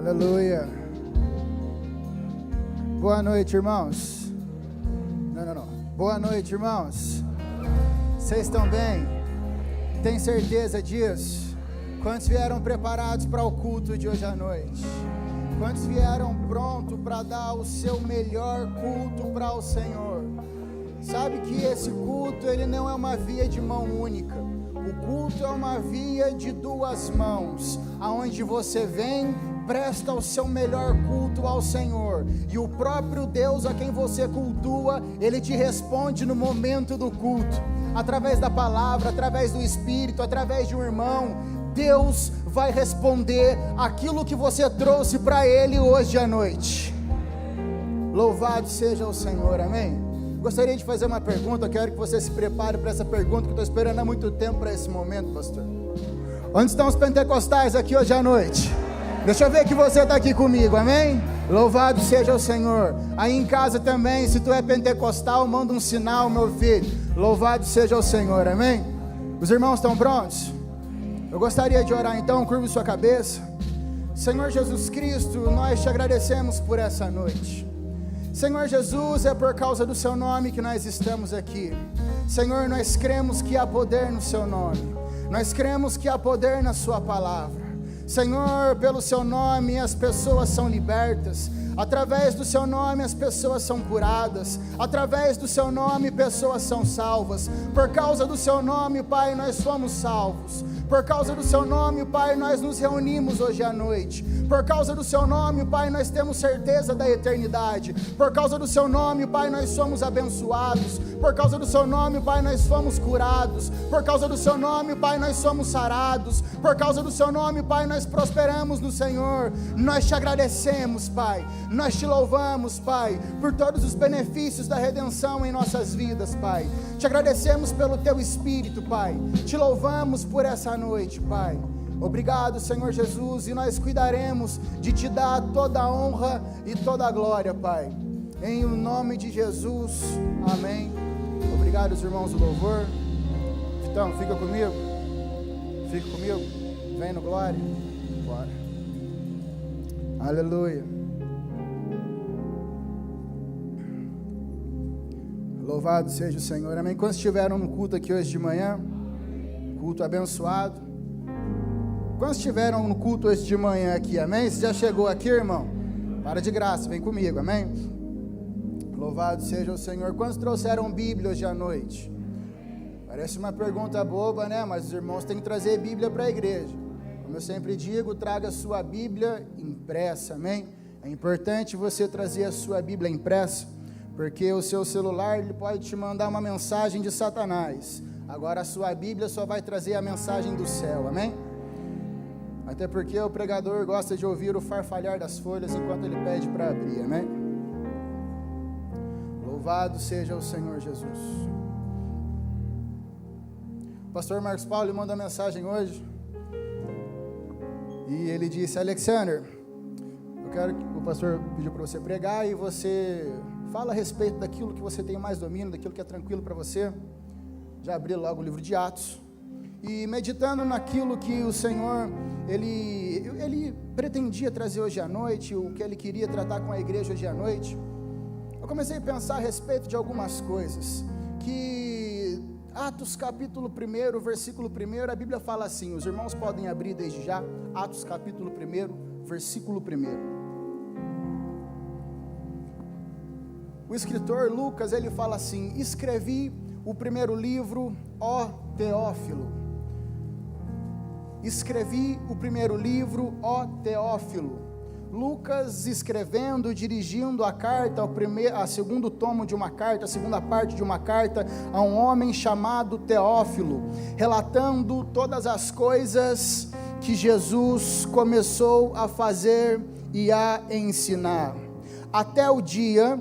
Aleluia. Boa noite, irmãos. Não. Boa noite, irmãos. Vocês estão bem? Tem certeza disso? Quantos vieram preparados para o culto de hoje à noite? Quantos vieram prontos para dar o seu melhor culto para o Senhor? Sabe que esse culto, ele não é uma via de mão única. O culto é uma via de duas mãos, aonde você vem, presta o seu melhor culto ao Senhor, e o próprio Deus a quem você cultua, Ele te responde no momento do culto, através da palavra, através do Espírito, através de um irmão. Deus vai responder aquilo que você trouxe para Ele hoje à noite. Louvado seja o Senhor, amém? Gostaria de fazer uma pergunta, eu quero que você se prepare para essa pergunta, que eu estou esperando há muito tempo para esse momento, pastor. Onde estão os pentecostais aqui hoje à noite? Deixa eu ver que você está aqui comigo, amém? Louvado seja o Senhor. Aí em casa também, se tu é pentecostal, manda um sinal, meu filho. Louvado seja o Senhor, amém? Os irmãos estão prontos? Eu gostaria de orar então, curve sua cabeça. Senhor Jesus Cristo, nós te agradecemos por essa noite. Senhor Jesus, é por causa do seu nome que nós estamos aqui. Senhor, nós cremos que há poder no seu nome. Nós cremos que há poder na sua palavra. Senhor, pelo seu nome as pessoas são libertas. Através do seu nome as pessoas são curadas. Através do seu nome pessoas são salvas. Por causa do seu nome, Pai, nós fomos salvos. Por causa do seu nome, Pai, nós nos reunimos hoje à noite. Por causa do seu nome, Pai, nós temos certeza da eternidade. Por causa do seu nome, Pai, nós somos abençoados. Por causa do seu nome, Pai, nós fomos curados. Por causa do seu nome, Pai, nós somos sarados. Por causa do seu nome, Pai, nós prosperamos no Senhor. Nós te agradecemos, Pai. Nós te louvamos, Pai, por todos os benefícios da redenção em nossas vidas, Pai. Te agradecemos pelo teu Espírito, Pai. Te louvamos por essa noite, Pai. Obrigado, Senhor Jesus, e nós cuidaremos de te dar toda a honra e toda a glória, Pai. Em o nome de Jesus, amém. Obrigado, os irmãos do louvor. Então, fica comigo. Fica comigo. Vem no glória. Bora. Aleluia. Louvado seja o Senhor, amém. Quantos estiveram no culto aqui hoje de manhã? Culto abençoado. Quantos estiveram no culto hoje de manhã aqui, amém? Você já chegou aqui, irmão? Para de graça, vem comigo, amém? Louvado seja o Senhor. Quantos trouxeram Bíblia hoje à noite? Parece uma pergunta boba, né? Mas os irmãos têm que trazer Bíblia para a igreja. Como eu sempre digo, traga a sua Bíblia impressa, amém? É importante você trazer a sua Bíblia impressa, porque o seu celular ele pode te mandar uma mensagem de Satanás. Agora a sua Bíblia só vai trazer a mensagem do céu, amém? Até porque o pregador gosta de ouvir o farfalhar das folhas enquanto ele pede para abrir, amém? Louvado seja o Senhor Jesus. O pastor Marcos Paulo mandou uma mensagem hoje, e ele disse: Alexander, eu quero que o pastor pediu para você pregar, e você fala a respeito daquilo que você tem mais domínio, daquilo que é tranquilo para você. Já abri logo o livro de Atos, e meditando naquilo que o Senhor, Ele pretendia trazer hoje à noite, o que Ele queria tratar com a igreja hoje à noite, eu comecei a pensar a respeito de algumas coisas, que Atos capítulo 1, versículo 1, a Bíblia fala assim, os irmãos podem abrir desde já, Atos capítulo 1, versículo 1. O escritor Lucas, ele fala assim: escrevi o primeiro livro, ó Teófilo. Escrevi o primeiro livro, ó Teófilo. Lucas escrevendo, dirigindo a carta, a segundo tomo de uma carta, a segunda parte de uma carta a um homem chamado Teófilo, relatando todas as coisas que Jesus começou a fazer e a ensinar, até o dia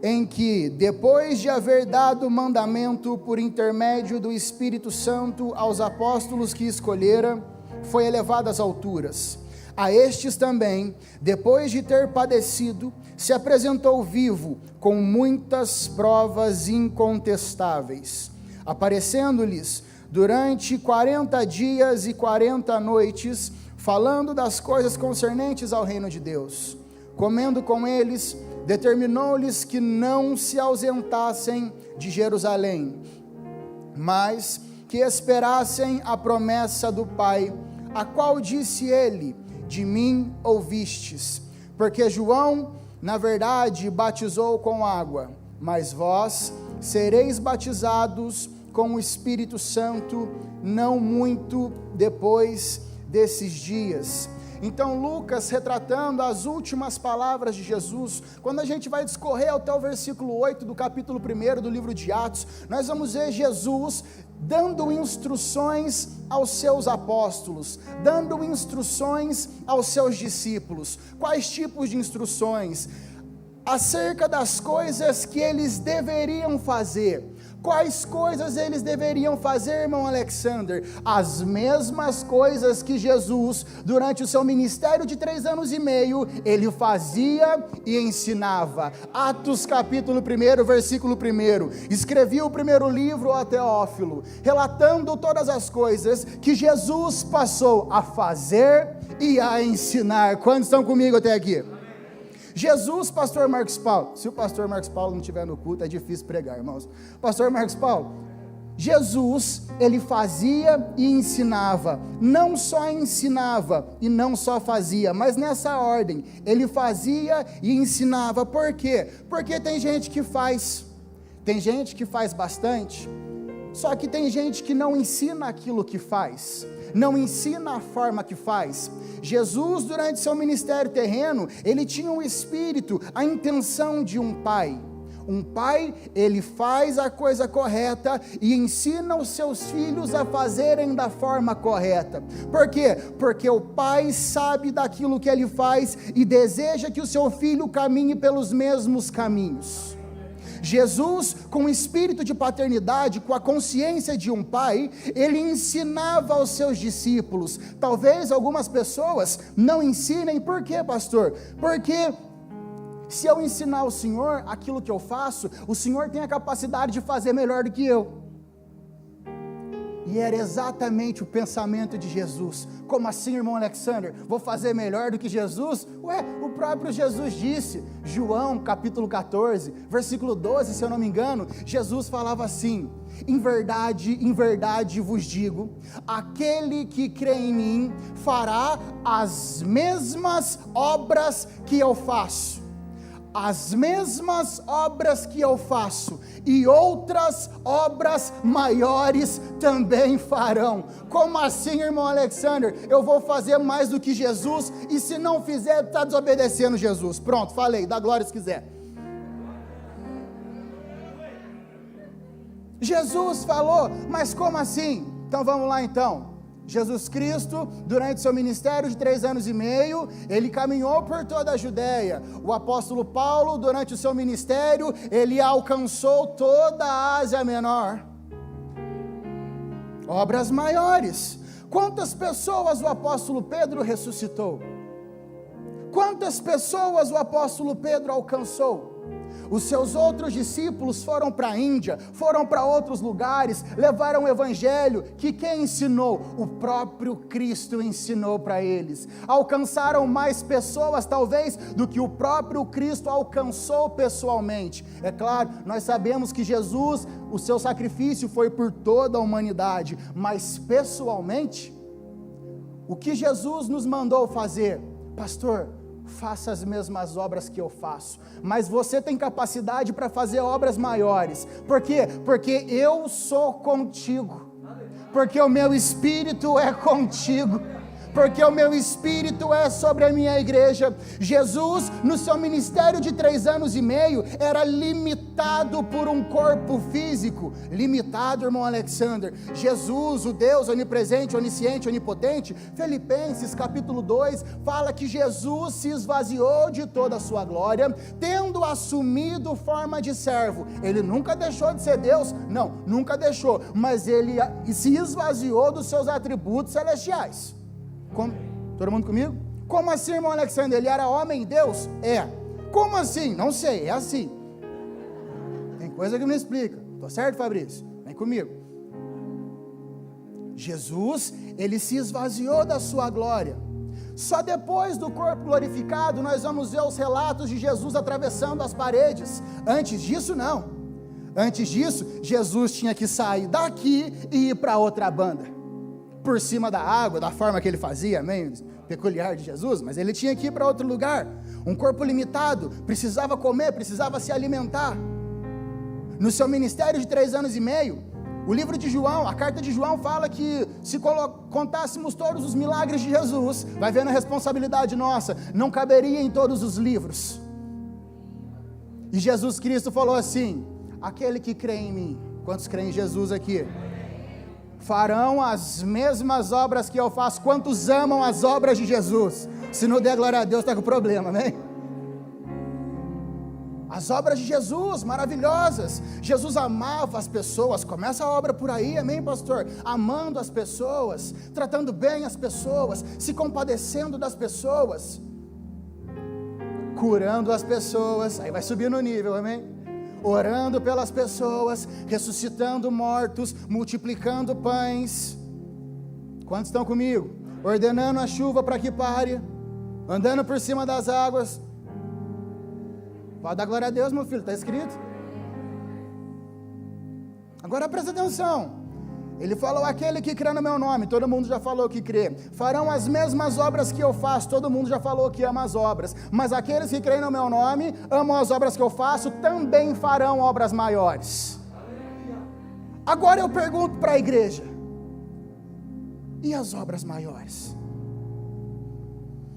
em que, depois de haver dado mandamento por intermédio do Espírito Santo aos apóstolos que escolhera, foi elevado às alturas. A estes também, depois de ter padecido, se apresentou vivo, com muitas provas incontestáveis, aparecendo-lhes durante 40 dias e 40 noites, falando das coisas concernentes ao reino de Deus. Comendo com eles, determinou-lhes que não se ausentassem de Jerusalém, mas que esperassem a promessa do Pai, a qual disse ele: de mim ouvistes, porque João, na verdade, batizou com água, mas vós sereis batizados com o Espírito Santo, não muito depois desses dias. Então Lucas, retratando as últimas palavras de Jesus, quando a gente vai discorrer até o versículo 8 do capítulo 1 do livro de Atos, nós vamos ver Jesus dando instruções aos seus apóstolos, dando instruções aos seus discípulos. Quais tipos de instruções? Acerca das coisas que eles deveriam fazer. Quais coisas eles deveriam fazer, irmão Alexander? As mesmas coisas que Jesus, durante o seu ministério de 3 anos e meio, ele fazia e ensinava. Atos capítulo 1, versículo 1, escrevi o primeiro livro a Teófilo, relatando todas as coisas que Jesus passou a fazer e a ensinar. Quantos estão comigo até aqui? Jesus, pastor Marcos Paulo, se o pastor Marcos Paulo não estiver no culto, é difícil pregar, irmãos. Pastor Marcos Paulo, Jesus, ele fazia e ensinava, não só ensinava e não só fazia, mas nessa ordem, ele fazia e ensinava. Por quê? Porque tem gente que faz bastante, só que tem gente que não ensina aquilo que faz, não ensina a forma que faz. Jesus, durante seu ministério terreno, ele tinha um espírito, a intenção de um pai. Um pai, ele faz a coisa correta e ensina os seus filhos a fazerem da forma correta. Por quê? Porque o pai sabe daquilo que ele faz e deseja que o seu filho caminhe pelos mesmos caminhos. Jesus, com o espírito de paternidade, com a consciência de um pai, ele ensinava aos seus discípulos. Talvez algumas pessoas não ensinem. Por quê, pastor? Porque se eu ensinar o Senhor aquilo que eu faço, o Senhor tem a capacidade de fazer melhor do que eu. E era exatamente o pensamento de Jesus. Como assim, irmão Alexander? Vou fazer melhor do que Jesus? Ué, o próprio Jesus disse, João capítulo 14, versículo 12, se eu não me engano, Jesus falava assim: em verdade vos digo, aquele que crê em mim fará as mesmas obras que eu faço. As mesmas obras que eu faço, e outras obras maiores também farão. Como assim, irmão Alexander? Eu vou fazer mais do que Jesus, e se não fizer, está desobedecendo Jesus. Pronto, falei, dá glória se quiser. Jesus falou, mas como assim? Então vamos lá então. Jesus Cristo, durante seu ministério de 3 anos e meio, ele caminhou por toda a Judéia. O apóstolo Paulo, durante o seu ministério, ele alcançou toda a Ásia Menor. Obras maiores. Quantas pessoas o apóstolo Pedro ressuscitou? Quantas pessoas o apóstolo Pedro alcançou? Os seus outros discípulos foram para a Índia, foram para outros lugares, levaram o evangelho, que quem ensinou? O próprio Cristo ensinou para eles. Alcançaram mais pessoas talvez do que o próprio Cristo alcançou pessoalmente. É claro, nós sabemos que Jesus, o seu sacrifício foi por toda a humanidade, mas pessoalmente, o que Jesus nos mandou fazer? Pastor, faça as mesmas obras que eu faço, mas você tem capacidade para fazer obras maiores. Por quê? Porque eu sou contigo, porque o meu Espírito é contigo, porque o meu Espírito é sobre a minha igreja. Jesus, no seu ministério de 3 anos e meio, era limitado por um corpo físico, limitado, irmão Alexander. Jesus, o Deus onipresente, onisciente, onipotente, Filipenses capítulo 2, fala que Jesus se esvaziou de toda a sua glória, tendo assumido forma de servo. Ele nunca deixou de ser Deus, não, nunca deixou, mas ele se esvaziou dos seus atributos celestiais. Todo mundo comigo? Como assim, irmão Alexander? Ele era homem e Deus? É. Como assim? Não sei, é assim. Tem coisa que não explica. Tô certo, Fabrício? Vem comigo. Jesus, ele se esvaziou da sua glória. Só depois do corpo glorificado nós vamos ver os relatos de Jesus atravessando as paredes. Antes disso, não. Antes disso, Jesus tinha que sair daqui e ir para outra banda, por cima da água, da forma que ele fazia, meio peculiar de Jesus, mas ele tinha que ir para outro lugar. Um corpo limitado, precisava comer, precisava se alimentar. No seu ministério de 3 anos e meio, o livro de João, a carta de João fala que se contássemos todos os milagres de Jesus, vai vendo a responsabilidade nossa, não caberia em todos os livros. E Jesus Cristo falou assim: aquele que crê em mim, quantos creem em Jesus aqui? Farão as mesmas obras que eu faço. Quantos amam as obras de Jesus? Se não der glória a Deus, está com problema, amém? As obras de Jesus, maravilhosas. Jesus amava as pessoas. Começa a obra por aí, amém, pastor? Amando as pessoas, tratando bem as pessoas, se compadecendo das pessoas, curando as pessoas. Aí vai subir no nível, amém? Orando pelas pessoas, ressuscitando mortos, multiplicando pães. Quantos estão comigo? Ordenando a chuva para que pare, andando por cima das águas. Pode dar glória a Deus, meu filho, está escrito. Agora presta atenção. Ele falou: aquele que crê no meu nome, todo mundo já falou que crê, farão as mesmas obras que eu faço, todo mundo já falou que ama as obras, mas aqueles que creem no meu nome, amam as obras que eu faço, também farão obras maiores. Agora eu pergunto para a igreja: e as obras maiores?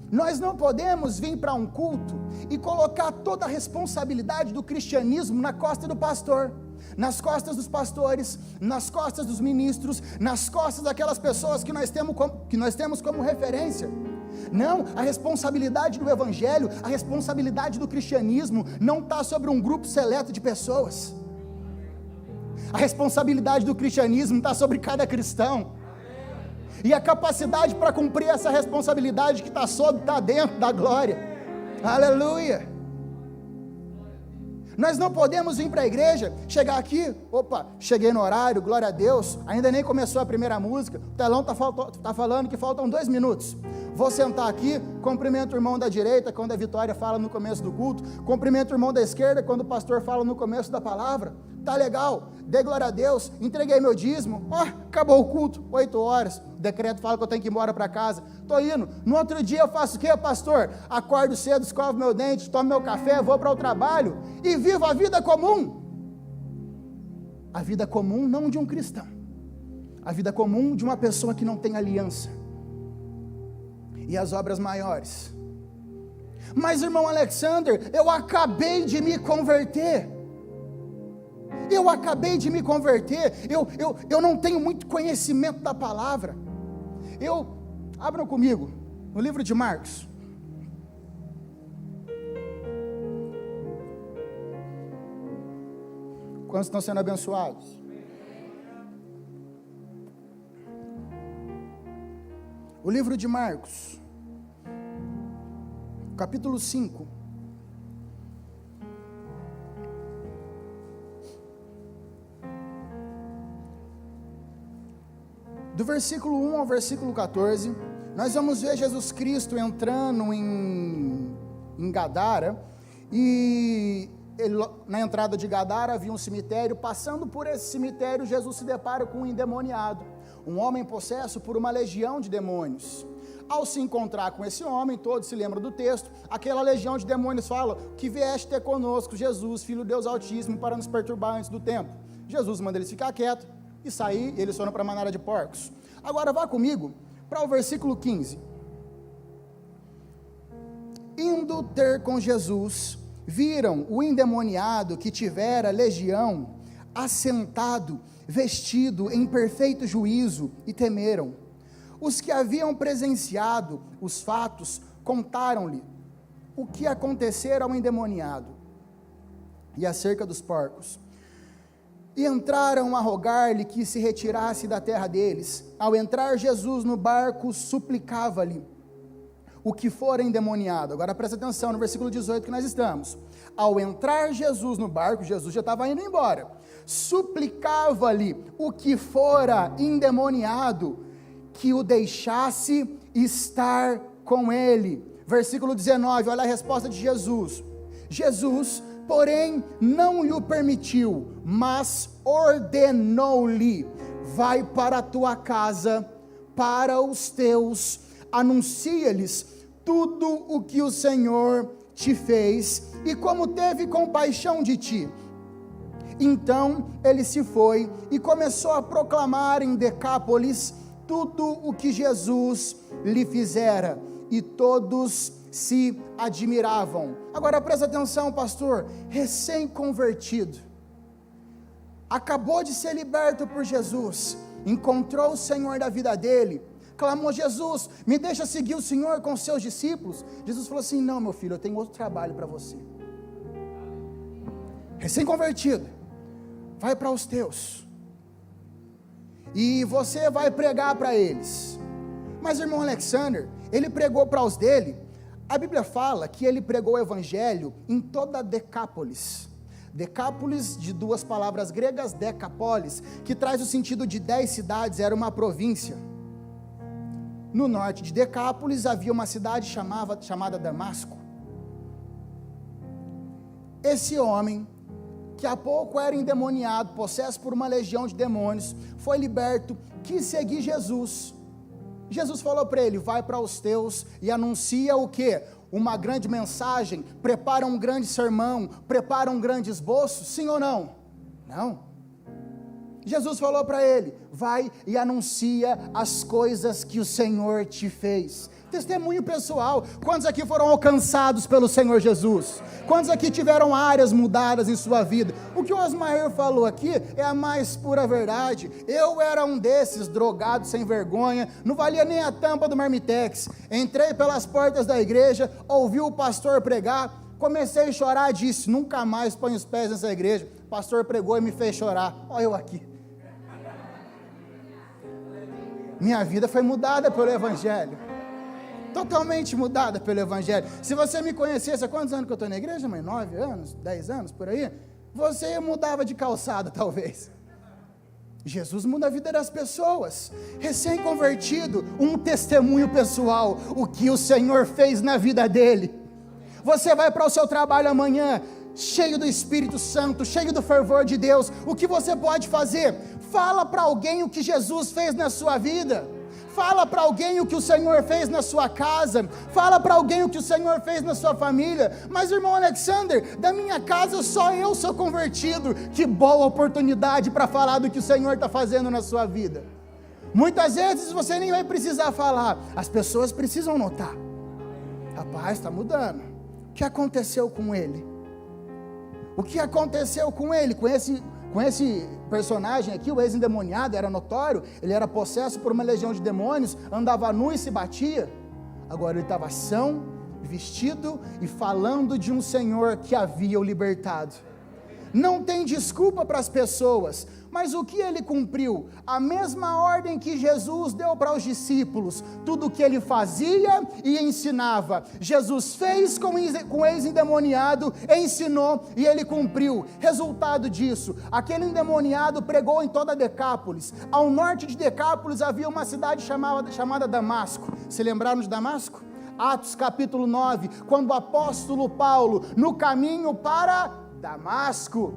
Nós não podemos vir para um culto e colocar toda a responsabilidade do cristianismo na costa do pastor, nas costas dos pastores, nas costas dos ministros, nas costas daquelas pessoas que nós temos como referência. Não, a responsabilidade do evangelho, a responsabilidade do cristianismo não está sobre um grupo seleto de pessoas. A responsabilidade do cristianismo está sobre cada cristão. E a capacidade para cumprir essa responsabilidade que está dentro da glória. Aleluia. Nós não podemos vir para a igreja, chegar aqui, opa, cheguei no horário, glória a Deus, ainda nem começou a primeira música, o telão está falando que faltam 2 minutos. Vou sentar aqui, cumprimento o irmão da direita quando a Vitória fala no começo do culto, cumprimento o irmão da esquerda quando o pastor fala no começo da palavra. Tá legal, dei glória a Deus, entreguei meu dízimo, acabou o culto, 8 horas, o decreto fala que eu tenho que ir embora para casa, estou indo. No outro dia eu faço o quê, pastor? Acordo cedo, escovo meu dente, tomo meu café, vou para o trabalho e vivo a vida comum. A vida comum não de um cristão, a vida comum de uma pessoa que não tem aliança. E as obras maiores? Mas irmão Alexander, eu acabei de me converter. Eu não tenho muito conhecimento da palavra. Abram comigo, no livro de Marcos. Quantos estão sendo abençoados? O livro de Marcos, capítulo 5. Do versículo 1 ao versículo 14, nós vamos ver Jesus Cristo entrando em Gadara, e na entrada de Gadara havia um cemitério. Passando por esse cemitério, Jesus se depara com um endemoniado, um homem possesso por uma legião de demônios. Ao se encontrar com esse homem, todos se lembram do texto, aquela legião de demônios fala: que vieste ter conosco, Jesus, Filho de Deus Altíssimo, para nos perturbar antes do tempo. Jesus manda eles ficar quietos e sair, e eles foram para a manada de porcos. Agora vá comigo para o versículo 15. Indo ter com Jesus, viram o endemoniado que tivera legião, assentado, vestido em perfeito juízo, e temeram. Os que haviam presenciado os fatos contaram-lhe o que acontecera ao endemoniado e acerca dos porcos. E entraram a rogar-lhe que se retirasse da terra deles. Ao entrar Jesus no barco, suplicava-lhe o que fora endemoniado. Agora presta atenção no versículo 18 que nós estamos. Ao entrar Jesus no barco, Jesus já estava indo embora, suplicava-lhe o que fora endemoniado, que o deixasse estar com ele. Versículo 19, olha a resposta de Jesus. Jesus, porém, não lhe permitiu, mas ordenou-lhe: vai para a tua casa, para os teus, anuncia-lhes tudo o que o Senhor te fez, e como teve compaixão de ti. Então ele se foi e começou a proclamar em Decápolis tudo o que Jesus lhe fizera, e todos se admiravam. Agora presta atenção, pastor, recém-convertido, acabou de ser liberto por Jesus, encontrou o Senhor da vida dele, clamou: Jesus, me deixa seguir o Senhor com os seus discípulos. Jesus falou assim: não, meu filho, eu tenho outro trabalho para você. Recém-convertido, vai para os teus, e você vai pregar para eles. Mas irmão Alexander, ele pregou para os dele. A Bíblia fala que ele pregou o evangelho em toda Decápolis. Decápolis, de duas palavras gregas, Decapolis, que traz o sentido de 10 cidades, era uma província. No norte de Decápolis havia uma cidade chamada Damasco. Esse homem, que há pouco era endemoniado, possesso por uma legião de demônios, foi liberto, quis seguir Jesus. Jesus falou para ele: vai para os teus e anuncia o quê? Uma grande mensagem, prepara um grande sermão, prepara um grande esboço, sim ou não? Não. Jesus falou para ele: vai e anuncia as coisas que o Senhor te fez. Testemunho pessoal. Quantos aqui foram alcançados pelo Senhor Jesus? Quantos aqui tiveram áreas mudadas em sua vida? O que o Osmair falou aqui é a mais pura verdade. Eu era um desses, drogado, sem vergonha, não valia nem a tampa do Marmitex. Entrei pelas portas da igreja, ouvi o pastor pregar, comecei a chorar, disse: nunca mais ponho os pés nessa igreja. O pastor pregou e me fez chorar. Olha eu aqui. Minha vida foi mudada pelo evangelho. Totalmente mudada pelo evangelho. Se você me conhecesse, há quantos anos que eu estou na igreja, mãe? 9 anos? 10 anos, por aí? Você mudava de calçada, talvez. Jesus muda a vida das pessoas. Recém-convertido, um testemunho pessoal, o que o Senhor fez na vida dele. Você vai para o seu trabalho amanhã, cheio do Espírito Santo, cheio do fervor de Deus. O que você pode fazer? Fala para alguém o que Jesus fez na sua vida. Fala para alguém o que o Senhor fez na sua casa. Fala para alguém o que o Senhor fez na sua família. Mas irmão Alexander, da minha casa só eu sou convertido. Que boa oportunidade para falar do que o Senhor está fazendo na sua vida. Muitas vezes você nem vai precisar falar, as pessoas precisam notar. Rapaz, está mudando. O que aconteceu com ele? O que aconteceu com ele? Com esse personagem aqui, o ex-endemoniado, era notório, ele era possesso por uma legião de demônios, andava nu e se batia. Agora ele estava são, vestido e falando de um Senhor que havia o libertado. Não tem desculpa para as pessoas, mas o que ele cumpriu? A mesma ordem que Jesus deu para os discípulos, tudo o que ele fazia e ensinava, Jesus fez com o ex-endemoniado, ensinou e ele cumpriu. Resultado disso, aquele endemoniado pregou em toda Decápolis. Ao norte de Decápolis havia uma cidade chamada Damasco. Se lembraram de Damasco? Atos capítulo 9, quando o apóstolo Paulo, no caminho para Damasco,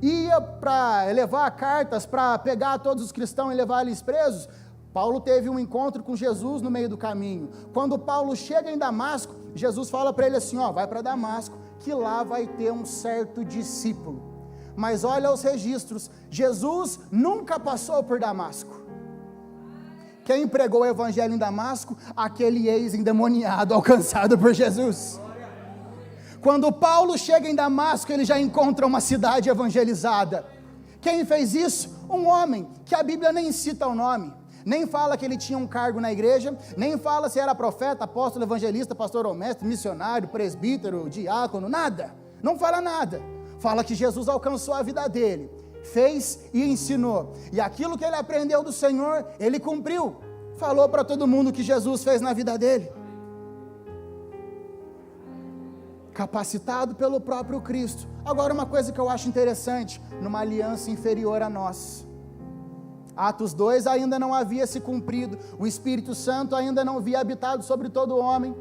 ia para levar cartas, para pegar todos os cristãos e levar eles presos. Paulo teve um encontro com Jesus no meio do caminho. Quando Paulo chega em Damasco, Jesus fala para ele assim: vai para Damasco, que lá vai ter um certo discípulo. Mas olha os registros, Jesus nunca passou por Damasco. Quem pregou o evangelho em Damasco? Aquele ex-endemoniado alcançado por Jesus. Quando Paulo chega em Damasco, ele já encontra uma cidade evangelizada. Quem fez isso? Um homem, que a Bíblia nem cita o nome, nem fala que ele tinha um cargo na igreja, nem fala se era profeta, apóstolo, evangelista, pastor ou mestre, missionário, presbítero, diácono, nada, não fala nada. Fala que Jesus alcançou a vida dele, fez e ensinou, e aquilo que ele aprendeu do Senhor, ele cumpriu, falou para todo mundo o que Jesus fez na vida dele. Capacitado pelo próprio Cristo. Agora uma coisa que eu acho interessante, numa aliança inferior a nós, Atos 2 ainda não havia se cumprido, o Espírito Santo ainda não havia habitado sobre todo homem,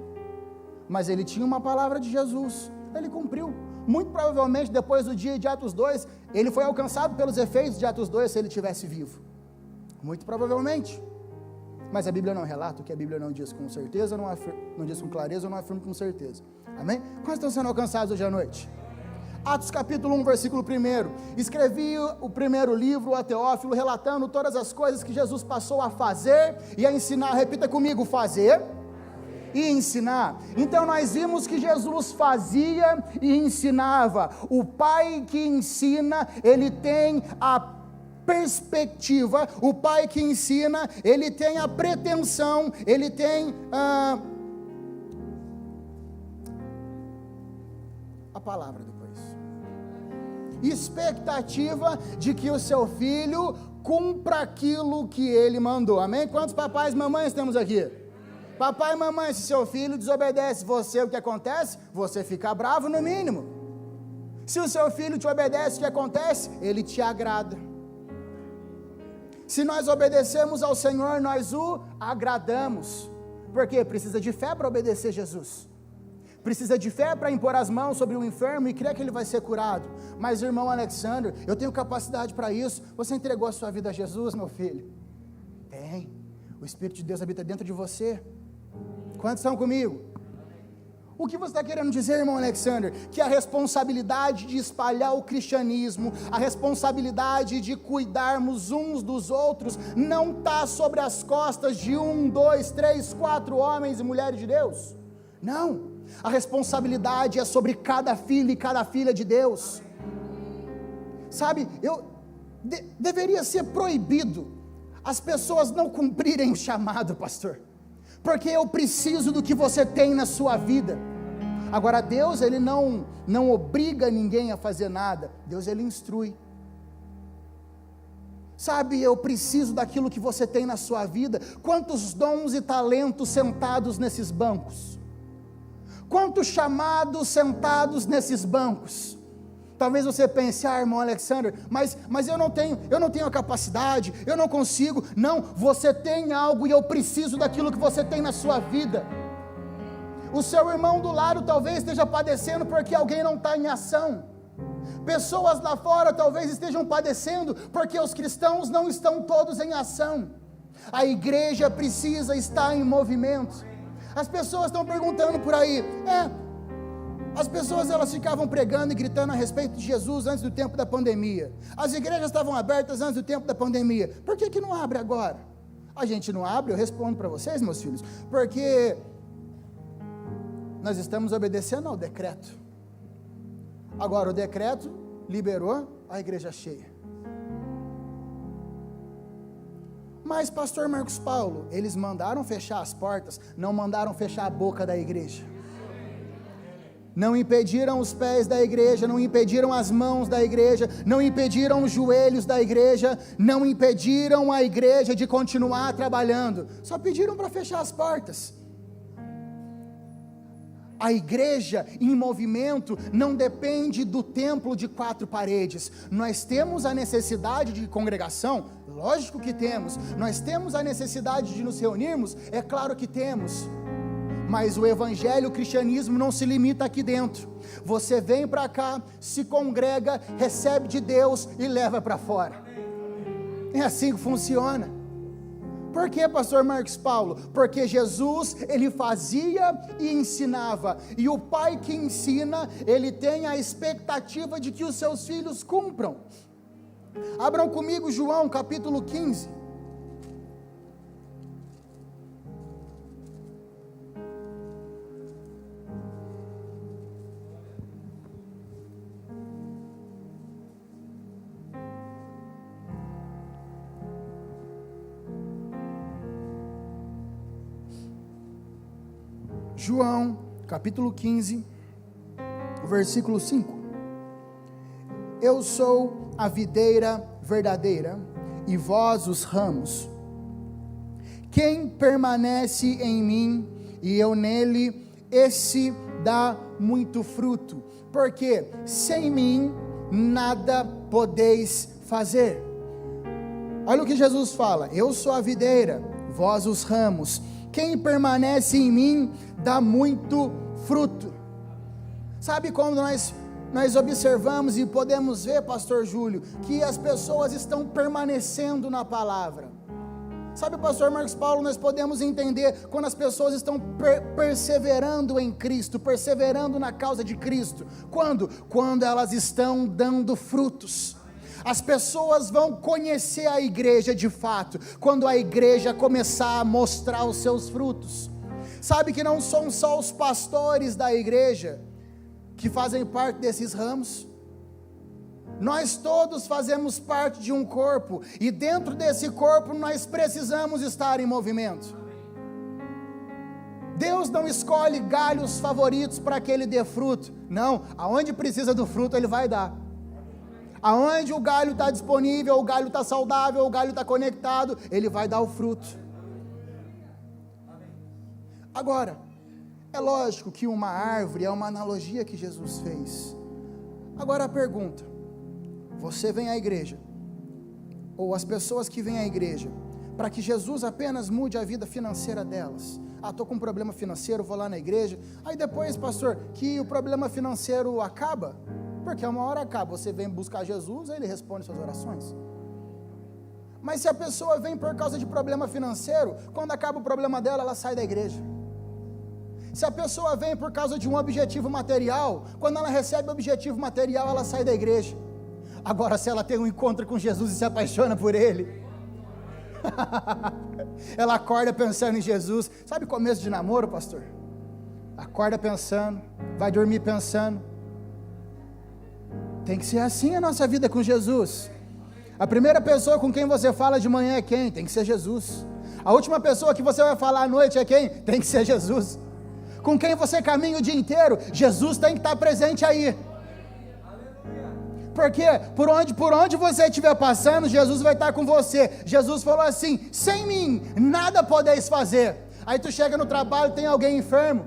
mas ele tinha uma palavra de Jesus, ele cumpriu. Muito provavelmente depois do dia de Atos 2, ele foi alcançado pelos efeitos de Atos 2 se ele estivesse vivo, muito provavelmente, mas a Bíblia não relata, o que a Bíblia não diz com certeza, não diz com clareza, não afirma com certeza, amém? Quantos estão sendo alcançados hoje à noite? Atos capítulo 1, versículo 1, escrevi o primeiro livro a Teófilo, relatando todas as coisas que Jesus passou a fazer e a ensinar. Repita comigo: fazer e ensinar. Então nós vimos que Jesus fazia e ensinava. O Pai que ensina, ele tem a perspectiva, o Pai que ensina, ele tem a pretensão, ele tem a palavra depois, expectativa de que o seu filho cumpra aquilo que ele mandou, amém? Quantos papais e mamães temos aqui? Papai e mamãe, se seu filho desobedece você, o que acontece? Você fica bravo no mínimo. Se o seu filho te obedece, o que acontece? Ele te agrada. Se nós obedecemos ao Senhor, nós o agradamos. Por quê? Precisa de fé para obedecer Jesus. Precisa de fé para impor as mãos sobre o enfermo e crer que ele vai ser curado. Mas irmão Alexandre, eu tenho capacidade para isso. Você entregou a sua vida a Jesus, meu filho? Tem. O Espírito de Deus habita dentro de você. Quantos estão comigo? O que você está querendo dizer, irmão Alexander? Que a responsabilidade de espalhar o cristianismo, a responsabilidade de cuidarmos uns dos outros, não está sobre as costas de 1, 2, 3, 4 homens e mulheres de Deus. Não. A responsabilidade é sobre cada filho e cada filha de Deus. Sabe, deveria ser proibido as pessoas não cumprirem o chamado, pastor, porque eu preciso do que você tem na sua vida. Agora Deus, ele não obriga ninguém a fazer nada. Deus, ele instrui. Sabe, eu preciso daquilo que você tem na sua vida. Quantos dons e talentos sentados nesses bancos? Quantos chamados sentados nesses bancos? Talvez você pense: irmão Alexander, mas eu não tenho a capacidade, eu não consigo. Não, você tem algo e eu preciso daquilo que você tem na sua vida. O seu irmão do lado talvez esteja padecendo porque alguém não está em ação. Pessoas lá fora talvez estejam padecendo porque os cristãos não estão todos em ação. A igreja precisa estar em movimento. As pessoas estão perguntando por aí, as pessoas elas ficavam pregando e gritando a respeito de Jesus antes do tempo da pandemia. As igrejas estavam abertas antes do tempo da pandemia. Por que não abre agora? A gente não abre, eu respondo para vocês, meus filhos, porque nós estamos obedecendo ao decreto. Agora o decreto liberou a igreja cheia. Mas pastor Marcos Paulo, eles mandaram fechar as portas, não mandaram fechar a boca da igreja. Não impediram os pés da igreja, não impediram as mãos da igreja, não impediram os joelhos da igreja, não impediram a igreja de continuar trabalhando, só pediram para fechar as portas. A igreja em movimento não depende do templo de 4 paredes. Nós temos a necessidade de congregação? Lógico que temos. Nós temos a necessidade de nos reunirmos? É claro que temos. Mas o evangelho, o cristianismo não se limita aqui dentro. Você vem para cá, se congrega, recebe de Deus e leva para fora. É assim que funciona. Por que, pastor Marcos Paulo? Porque Jesus, ele fazia e ensinava, e o pai que ensina, ele tem a expectativa de que os seus filhos cumpram. Abram comigo João capítulo 15. João, capítulo 15, versículo 5. Eu sou a videira verdadeira, e vós os ramos. Quem permanece em mim, e eu nele, esse dá muito fruto, porque sem mim nada podeis fazer. Olha o que Jesus fala: eu sou a videira, vós os ramos. Quem permanece em mim dá muito fruto. Sabe quando nós observamos e podemos ver, pastor Júlio, que as pessoas estão permanecendo na palavra? Sabe, pastor Marcos Paulo, nós podemos entender quando as pessoas estão perseverando em Cristo, perseverando na causa de Cristo. Quando? Quando elas estão dando frutos. As pessoas vão conhecer a igreja de fato, quando a igreja começar a mostrar os seus frutos. Sabe que não são só os pastores da igreja que fazem parte desses ramos. Nós todos fazemos parte de um corpo, e dentro desse corpo nós precisamos estar em movimento. Deus não escolhe galhos favoritos para que ele dê fruto. Não, aonde precisa do fruto ele vai dar. Aonde o galho está disponível, o galho está saudável, o galho está conectado, ele vai dar o fruto. Agora, é lógico que uma árvore é uma analogia que Jesus fez. Agora a pergunta: você vem à igreja, ou as pessoas que vêm à igreja, para que Jesus apenas mude a vida financeira delas? Estou com um problema financeiro, vou lá na igreja, aí depois, pastor, que o problema financeiro acaba? Porque uma hora acaba, você vem buscar Jesus, aí ele responde suas orações. Mas se a pessoa vem por causa de problema financeiro, quando acaba o problema dela, ela sai da igreja. Se a pessoa vem por causa de um objetivo material, quando ela recebe o objetivo material, ela sai da igreja. Agora, se ela tem um encontro com Jesus e se apaixona por Ele, ela acorda pensando em Jesus. Sabe começo de namoro, pastor? Acorda pensando, vai dormir pensando. Tem que ser assim a nossa vida com Jesus. A primeira pessoa com quem você fala de manhã é quem? Tem que ser Jesus. A última pessoa que você vai falar à noite é quem? Tem que ser Jesus. Com quem você caminha o dia inteiro, Jesus tem que estar presente aí. Porque por onde você estiver passando, Jesus vai estar com você. Jesus falou assim: sem mim nada podeis fazer. Aí tu chega no trabalho, tem alguém enfermo,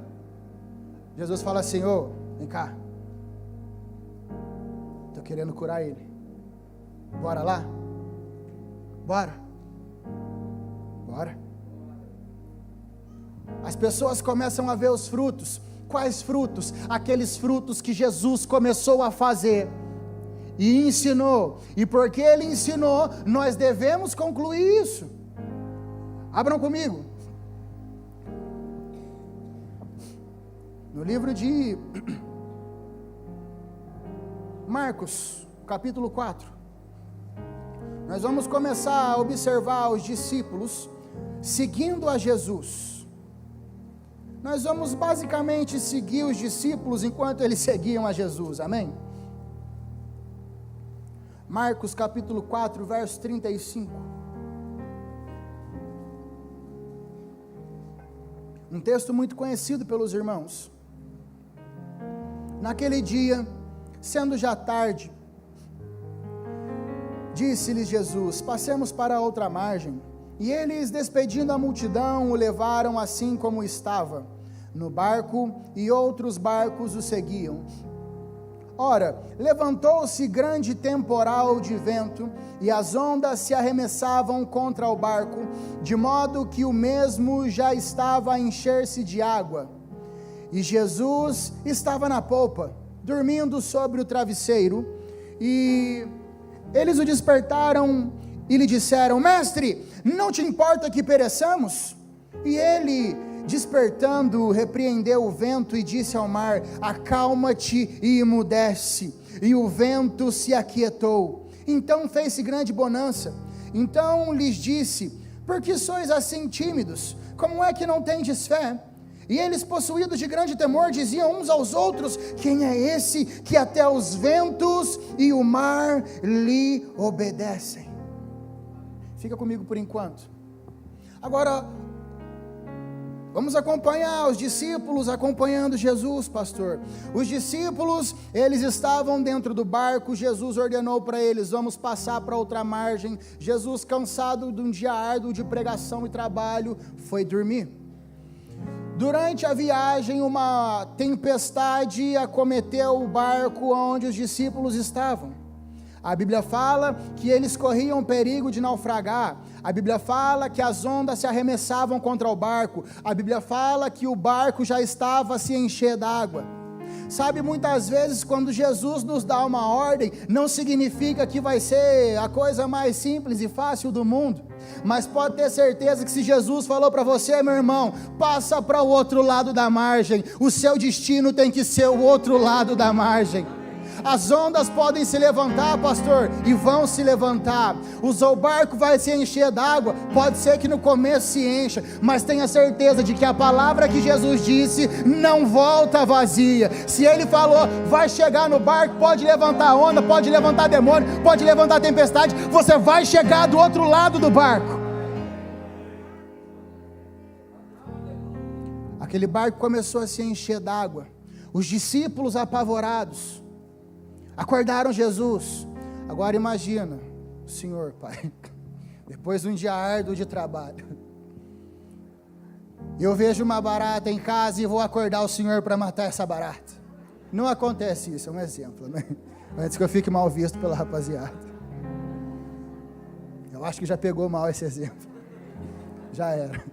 Jesus fala assim: ô, vem cá, estou querendo curar ele, bora lá? Bora. As pessoas começam a ver os frutos. Quais frutos? Aqueles frutos que Jesus começou a fazer e ensinou, e porque ele ensinou, nós devemos concluir isso. Abram comigo no livro de Marcos, capítulo 4. Nós vamos começar a observar os discípulos seguindo a Jesus. Nós vamos basicamente seguir os discípulos enquanto eles seguiam a Jesus, amém? Marcos capítulo 4, verso 35. Um texto muito conhecido pelos irmãos. Naquele dia, sendo já tarde, disse-lhes Jesus: passemos para a outra margem. E eles, despedindo a multidão, o levaram assim como estava, no barco, e outros barcos o seguiam. Ora, levantou-se grande temporal de vento, e as ondas se arremessavam contra o barco, de modo que o mesmo já estava a encher-se de água. E Jesus estava na polpa, dormindo sobre o travesseiro, e eles o despertaram e lhe disseram: mestre, não te importa que pereçamos? E ele, despertando, repreendeu o vento e disse ao mar: acalma-te e emudece. E o vento se aquietou. Então fez-se grande bonança. Então lhes disse: por que sois assim tímidos? Como é que não tendes fé? E eles, possuídos de grande temor, diziam uns aos outros: quem é esse que até os ventos e o mar lhe obedecem? Fica comigo por enquanto. Agora, vamos acompanhar os discípulos acompanhando Jesus, pastor. Os discípulos, eles estavam dentro do barco. Jesus ordenou para eles: vamos passar para outra margem. Jesus, cansado de um dia árduo de pregação e trabalho, foi dormir. Durante a viagem, uma tempestade acometeu o barco onde os discípulos estavam. A Bíblia fala que eles corriam perigo de naufragar. A Bíblia fala que as ondas se arremessavam contra o barco. A Bíblia fala que o barco já estava a se encher d'água. Sabe, muitas vezes quando Jesus nos dá uma ordem, não significa que vai ser a coisa mais simples e fácil do mundo. Mas pode ter certeza que se Jesus falou para você, meu irmão, passa para o outro lado da margem, o seu destino tem que ser o outro lado da margem. As ondas podem se levantar, pastor, e vão se levantar. O barco vai se encher d'água. Pode ser que no começo se encha, mas tenha certeza de que a palavra que Jesus disse não volta vazia. Se Ele falou, vai chegar no barco, pode levantar onda, pode levantar demônio, pode levantar tempestade, você vai chegar do outro lado do barco. Aquele barco começou a se encher d'água. Os discípulos apavorados acordaram Jesus. Agora imagina, Senhor, Pai, depois de um dia árduo de trabalho, eu vejo uma barata em casa e vou acordar o Senhor para matar essa barata. Não acontece isso, é um exemplo, né? Antes que eu fique mal visto pela rapaziada. Eu acho que já pegou mal esse exemplo. Já era.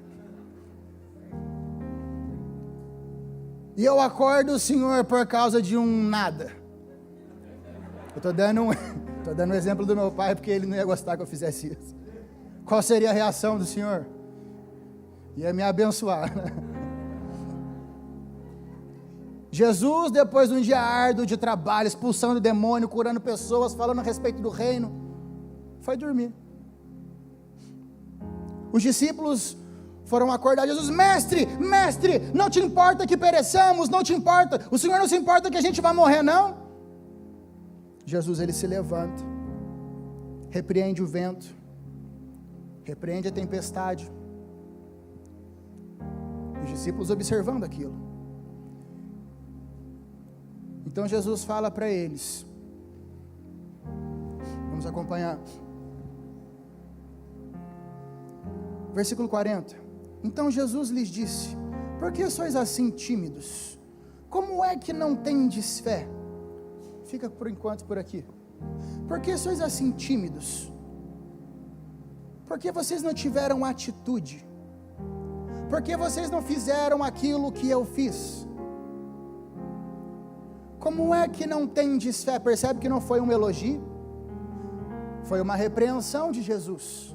E eu acordo o Senhor por causa de um nada. Eu estou dando um exemplo do meu pai, porque ele não ia gostar que eu fizesse isso. Qual seria a reação do Senhor? Ia me abençoar. Jesus, depois de um dia árduo de trabalho, expulsando demônio, curando pessoas, falando a respeito do reino, foi dormir. Os discípulos foram acordar Jesus: mestre, não te importa que pereçamos, não te importa, o Senhor não se importa que a gente vai morrer, não? Jesus, ele se levanta, repreende o vento, repreende a tempestade. Os discípulos observando aquilo. Então Jesus fala para eles, vamos acompanhar, versículo 40. Então Jesus lhes disse: por que sois assim tímidos? Como é que não tendes fé? Fica por enquanto por aqui. Por que sois assim tímidos? Porque vocês não tiveram atitude? Porque vocês não fizeram aquilo que eu fiz? Como é que não tendes fé? Percebe que não foi um elogio? Foi uma repreensão de Jesus.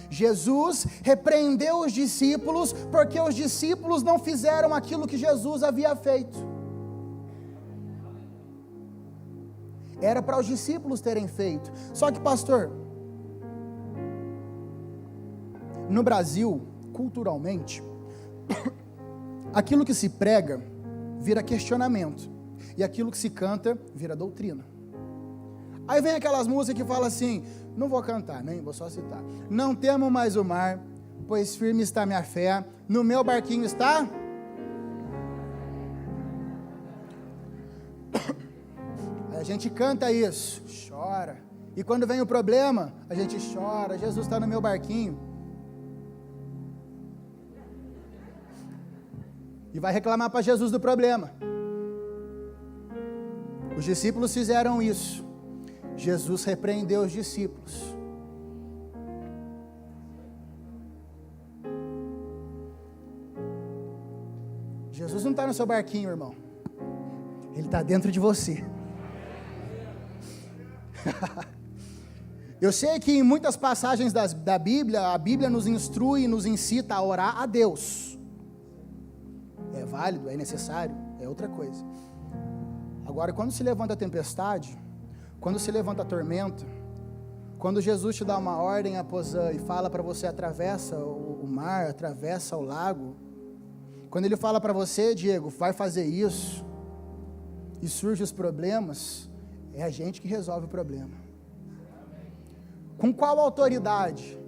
Jesus repreendeu os discípulos porque os discípulos não fizeram aquilo que Jesus havia feito. Era para os discípulos terem feito. Só que, pastor, no Brasil, culturalmente, aquilo que se prega vira questionamento, e aquilo que se canta vira doutrina. Aí vem aquelas músicas que falam assim, não vou cantar, nem vou só citar: não temo mais o mar, pois firme está minha fé, no meu barquinho está... A gente canta isso, chora, e quando vem o problema, a gente chora, Jesus está no meu barquinho, e vai reclamar para Jesus do problema. Os discípulos fizeram isso. Jesus repreendeu os discípulos. Jesus não está no seu barquinho, irmão, Ele está dentro de você. Eu sei que em muitas passagens da Bíblia, a Bíblia nos instrui e nos incita a orar a Deus. É válido, é necessário, é outra coisa. Agora, quando se levanta a tempestade, quando se levanta a tormenta, quando Jesus te dá uma ordem e fala para você: atravessa o mar, atravessa o lago, quando Ele fala para você: Diego, vai fazer isso, e surgem os problemas, é a gente que resolve o problema. Com qual autoridade?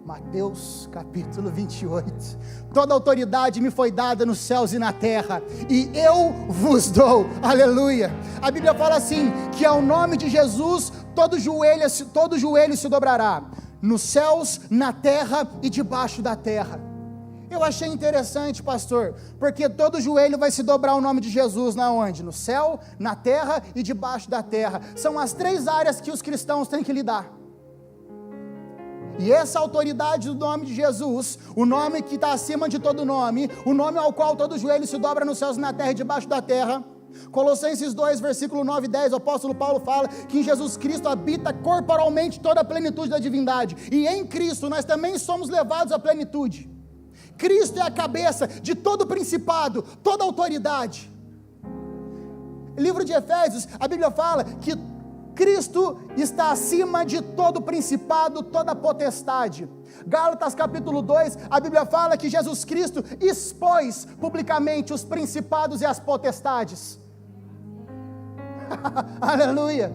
Mateus capítulo 28. Toda autoridade me foi dada nos céus e na terra, e eu vos dou. Aleluia. A Bíblia fala assim, que ao nome de Jesus, todo joelho se dobrará, nos céus, na terra e debaixo da terra. Eu achei interessante, pastor, porque todo joelho vai se dobrar o nome de Jesus na onde? No céu, na terra e debaixo da terra. São as 3 áreas que os cristãos têm que lidar. E essa autoridade do nome de Jesus, o nome que está acima de todo nome, o nome ao qual todo joelho se dobra nos céus, na terra e debaixo da terra. Colossenses 2, versículo 9 e 10, o apóstolo Paulo fala que em Jesus Cristo habita corporalmente toda a plenitude da divindade. E em Cristo nós também somos levados à plenitude. Cristo é a cabeça de todo principado, toda autoridade. Livro de Efésios, a Bíblia fala que Cristo está acima de todo principado, toda potestade. Gálatas capítulo 2, a Bíblia fala que Jesus Cristo expôs publicamente os principados e as potestades. Aleluia.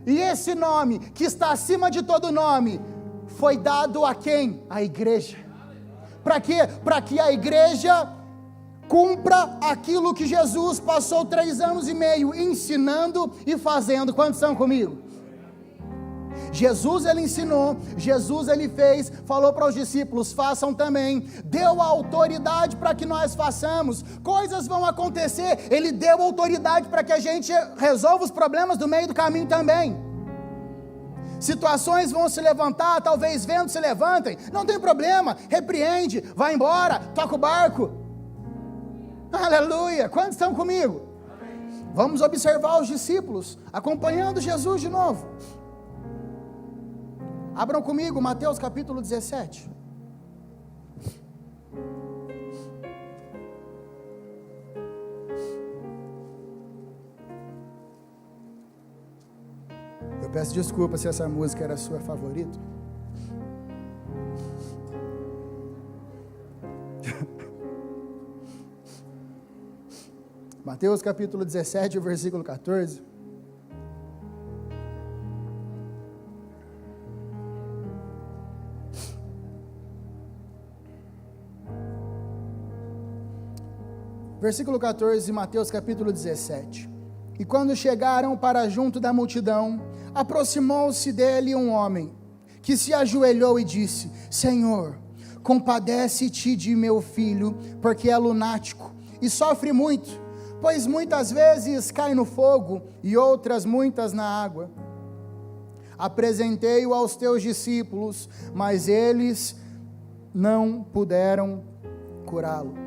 E esse nome, que está acima de todo nome, foi dado a quem? A igreja. Para quê? Para que a igreja cumpra aquilo que Jesus passou 3 anos e meio ensinando e fazendo. Quantos são comigo? Jesus ele ensinou, Jesus ele fez, falou para os discípulos, façam também, deu a autoridade para que nós façamos, coisas vão acontecer, ele deu autoridade para que a gente resolva os problemas do meio do caminho também. Situações vão se levantar, talvez ventos se levantem, não tem problema, repreende, vai embora, toca o barco. Aleluia, quantos estão comigo? Vamos observar os discípulos, acompanhando Jesus de novo. Abram comigo, Mateus capítulo 17. Eu peço desculpa se essa música era a sua favorita. Mateus capítulo 17, versículo 14. Versículo 14, Mateus capítulo 17. E quando chegaram para junto da multidão, aproximou-se dele um homem, que se ajoelhou e disse: Senhor, compadece-te de meu filho, porque é lunático, e sofre muito, pois muitas vezes cai no fogo, e outras muitas na água. Apresentei-o aos teus discípulos, mas eles não puderam curá-lo.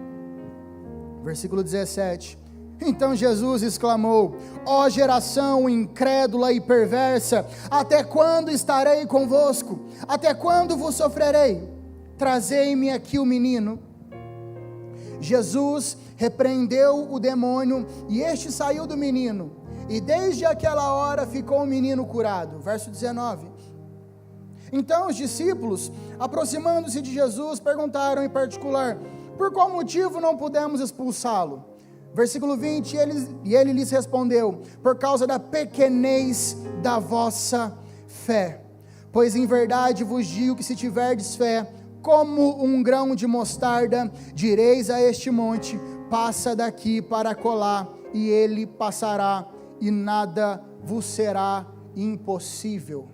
Versículo 17. Então Jesus exclamou: ó geração incrédula e perversa, até quando estarei convosco? Até quando vos sofrerei? Trazei-me aqui o menino. Jesus repreendeu o demônio, e este saiu do menino, e desde aquela hora ficou o menino curado. Verso 19. Então os discípulos, aproximando-se de Jesus, perguntaram em particular: por qual motivo não pudemos expulsá-lo? Versículo 20, e ele lhes respondeu: por causa da pequenez da vossa fé. Pois em verdade vos digo que se tiverdes fé, como um grão de mostarda, direis a este monte: passa daqui para acolá, e ele passará, e nada vos será impossível.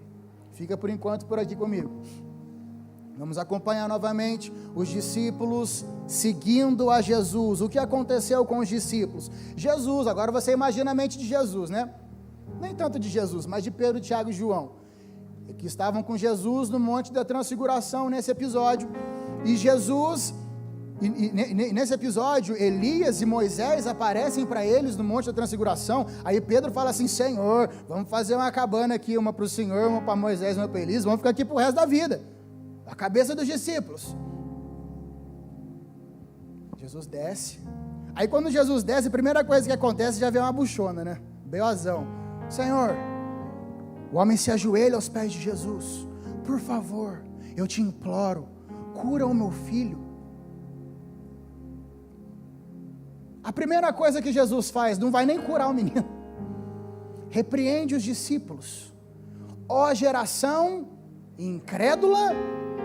Fica por enquanto por aqui comigo. Vamos acompanhar novamente os discípulos seguindo a Jesus. O que aconteceu com os discípulos? Jesus, agora você imagina a mente de Jesus, né? Nem tanto de Jesus, mas de Pedro, Tiago e João, que estavam com Jesus no Monte da Transfiguração nesse episódio. E Jesus, nesse episódio, Elias e Moisés aparecem para eles no Monte da Transfiguração. Aí Pedro fala assim: Senhor, vamos fazer uma cabana aqui, uma para o Senhor, uma para Moisés, uma para Elias, vamos ficar aqui para o resto da vida. A cabeça dos discípulos. Jesus desce. Aí quando Jesus desce, a primeira coisa que acontece, já vem uma buchona, né? Beozão. Senhor, o homem se ajoelha aos pés de Jesus: por favor, eu te imploro, cura o meu filho. A primeira coisa que Jesus faz, não vai nem curar o menino, repreende os discípulos: ó geração incrédula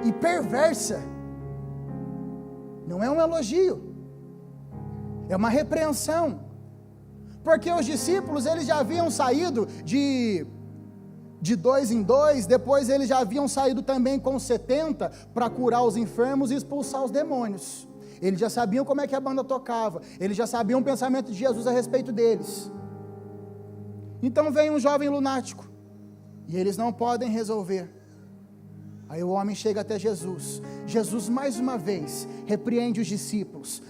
e perversa. Não é um elogio, é uma repreensão, porque os discípulos, eles já haviam saído de de 2 em 2, depois eles já haviam saído também com 70 para curar os enfermos e expulsar os demônios. Eles já sabiam como é que a banda tocava, eles já sabiam o pensamento de Jesus a respeito deles. Então vem um jovem lunático, e eles não podem resolver. Aí o homem chega até Jesus. Jesus mais uma vez repreende os discípulos,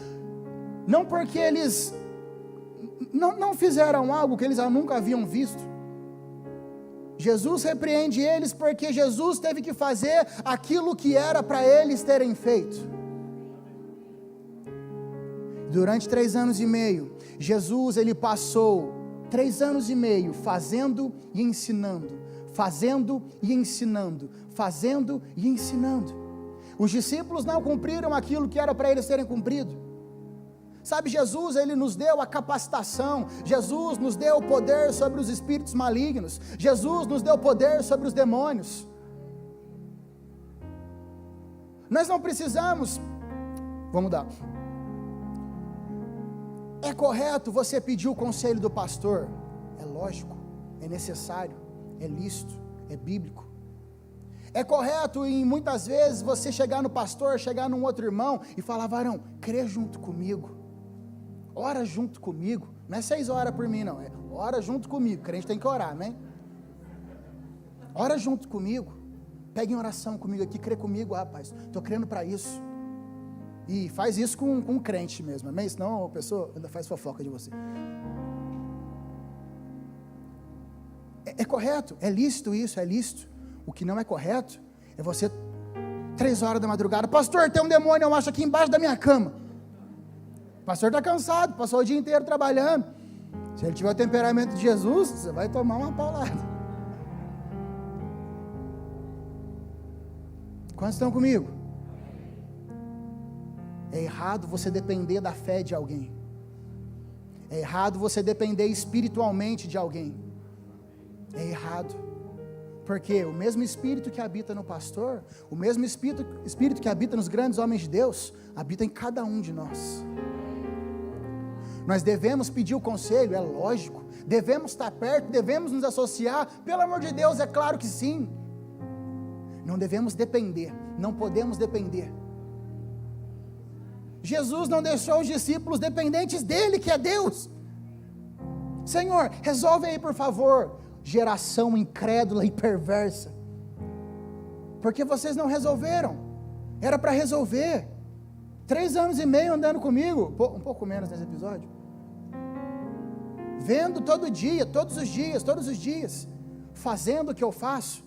não porque eles não fizeram algo que eles nunca haviam visto. Jesus repreende eles porque Jesus teve que fazer aquilo que era para eles terem feito. Durante 3 anos e meio, Jesus ele passou 3 anos e meio fazendo e ensinando, fazendo e ensinando, fazendo e ensinando. Os discípulos não cumpriram aquilo que era para eles terem cumprido. Sabe, Jesus, ele nos deu a capacitação, Jesus nos deu o poder sobre os espíritos malignos, Jesus nos deu poder sobre os demônios. Nós não precisamos, vamos mudar. É correto você pedir o conselho do pastor? É lógico, é necessário, é lícito, é bíblico. É correto e muitas vezes você chegar no pastor, chegar num outro irmão e falar: varão, crê junto comigo. Ora junto comigo, não é 6 horas por mim não, é ora junto comigo, crente tem que orar, né? Ora junto comigo, pegue em oração comigo aqui, crê comigo, rapaz, estou crendo para isso. E faz isso com crente mesmo, amém? Senão a pessoa ainda faz fofoca de você. É correto, é lícito isso, é lícito. O que não é correto é você 3 horas da madrugada: pastor, tem um demônio, eu acho, aqui embaixo da minha cama. O pastor está cansado, passou o dia inteiro trabalhando. Se ele tiver o temperamento de Jesus, você vai tomar uma paulada. Quantos estão comigo? É errado você depender da fé de alguém. É errado você depender espiritualmente de alguém. É errado. Porque o mesmo Espírito que habita no pastor, o mesmo Espírito que habita nos grandes homens de Deus, habita em cada um de nós. Nós devemos pedir o conselho, é lógico, devemos estar perto, devemos nos associar, pelo amor de Deus, é claro que sim. Não devemos depender, não podemos depender. Jesus não deixou os discípulos dependentes dele, que é Deus. Senhor, resolve aí por favor. Geração incrédula e perversa, porque vocês não resolveram, era para resolver. 3 anos e meio andando comigo, um pouco menos nesse episódio, vendo todo dia, todos os dias, fazendo o que eu faço.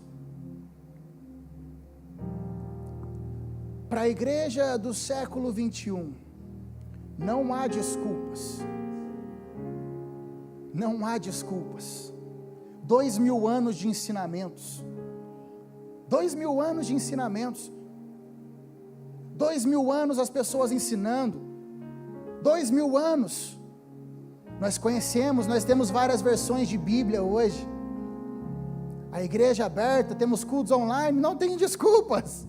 Para a igreja do século 21, não há desculpas, não há desculpas. 2000 anos de ensinamentos, 2000 anos de ensinamentos, 2000 anos as pessoas ensinando, 2000 anos, nós conhecemos, nós temos várias versões de Bíblia hoje, a igreja aberta, temos cultos online, não tem desculpas.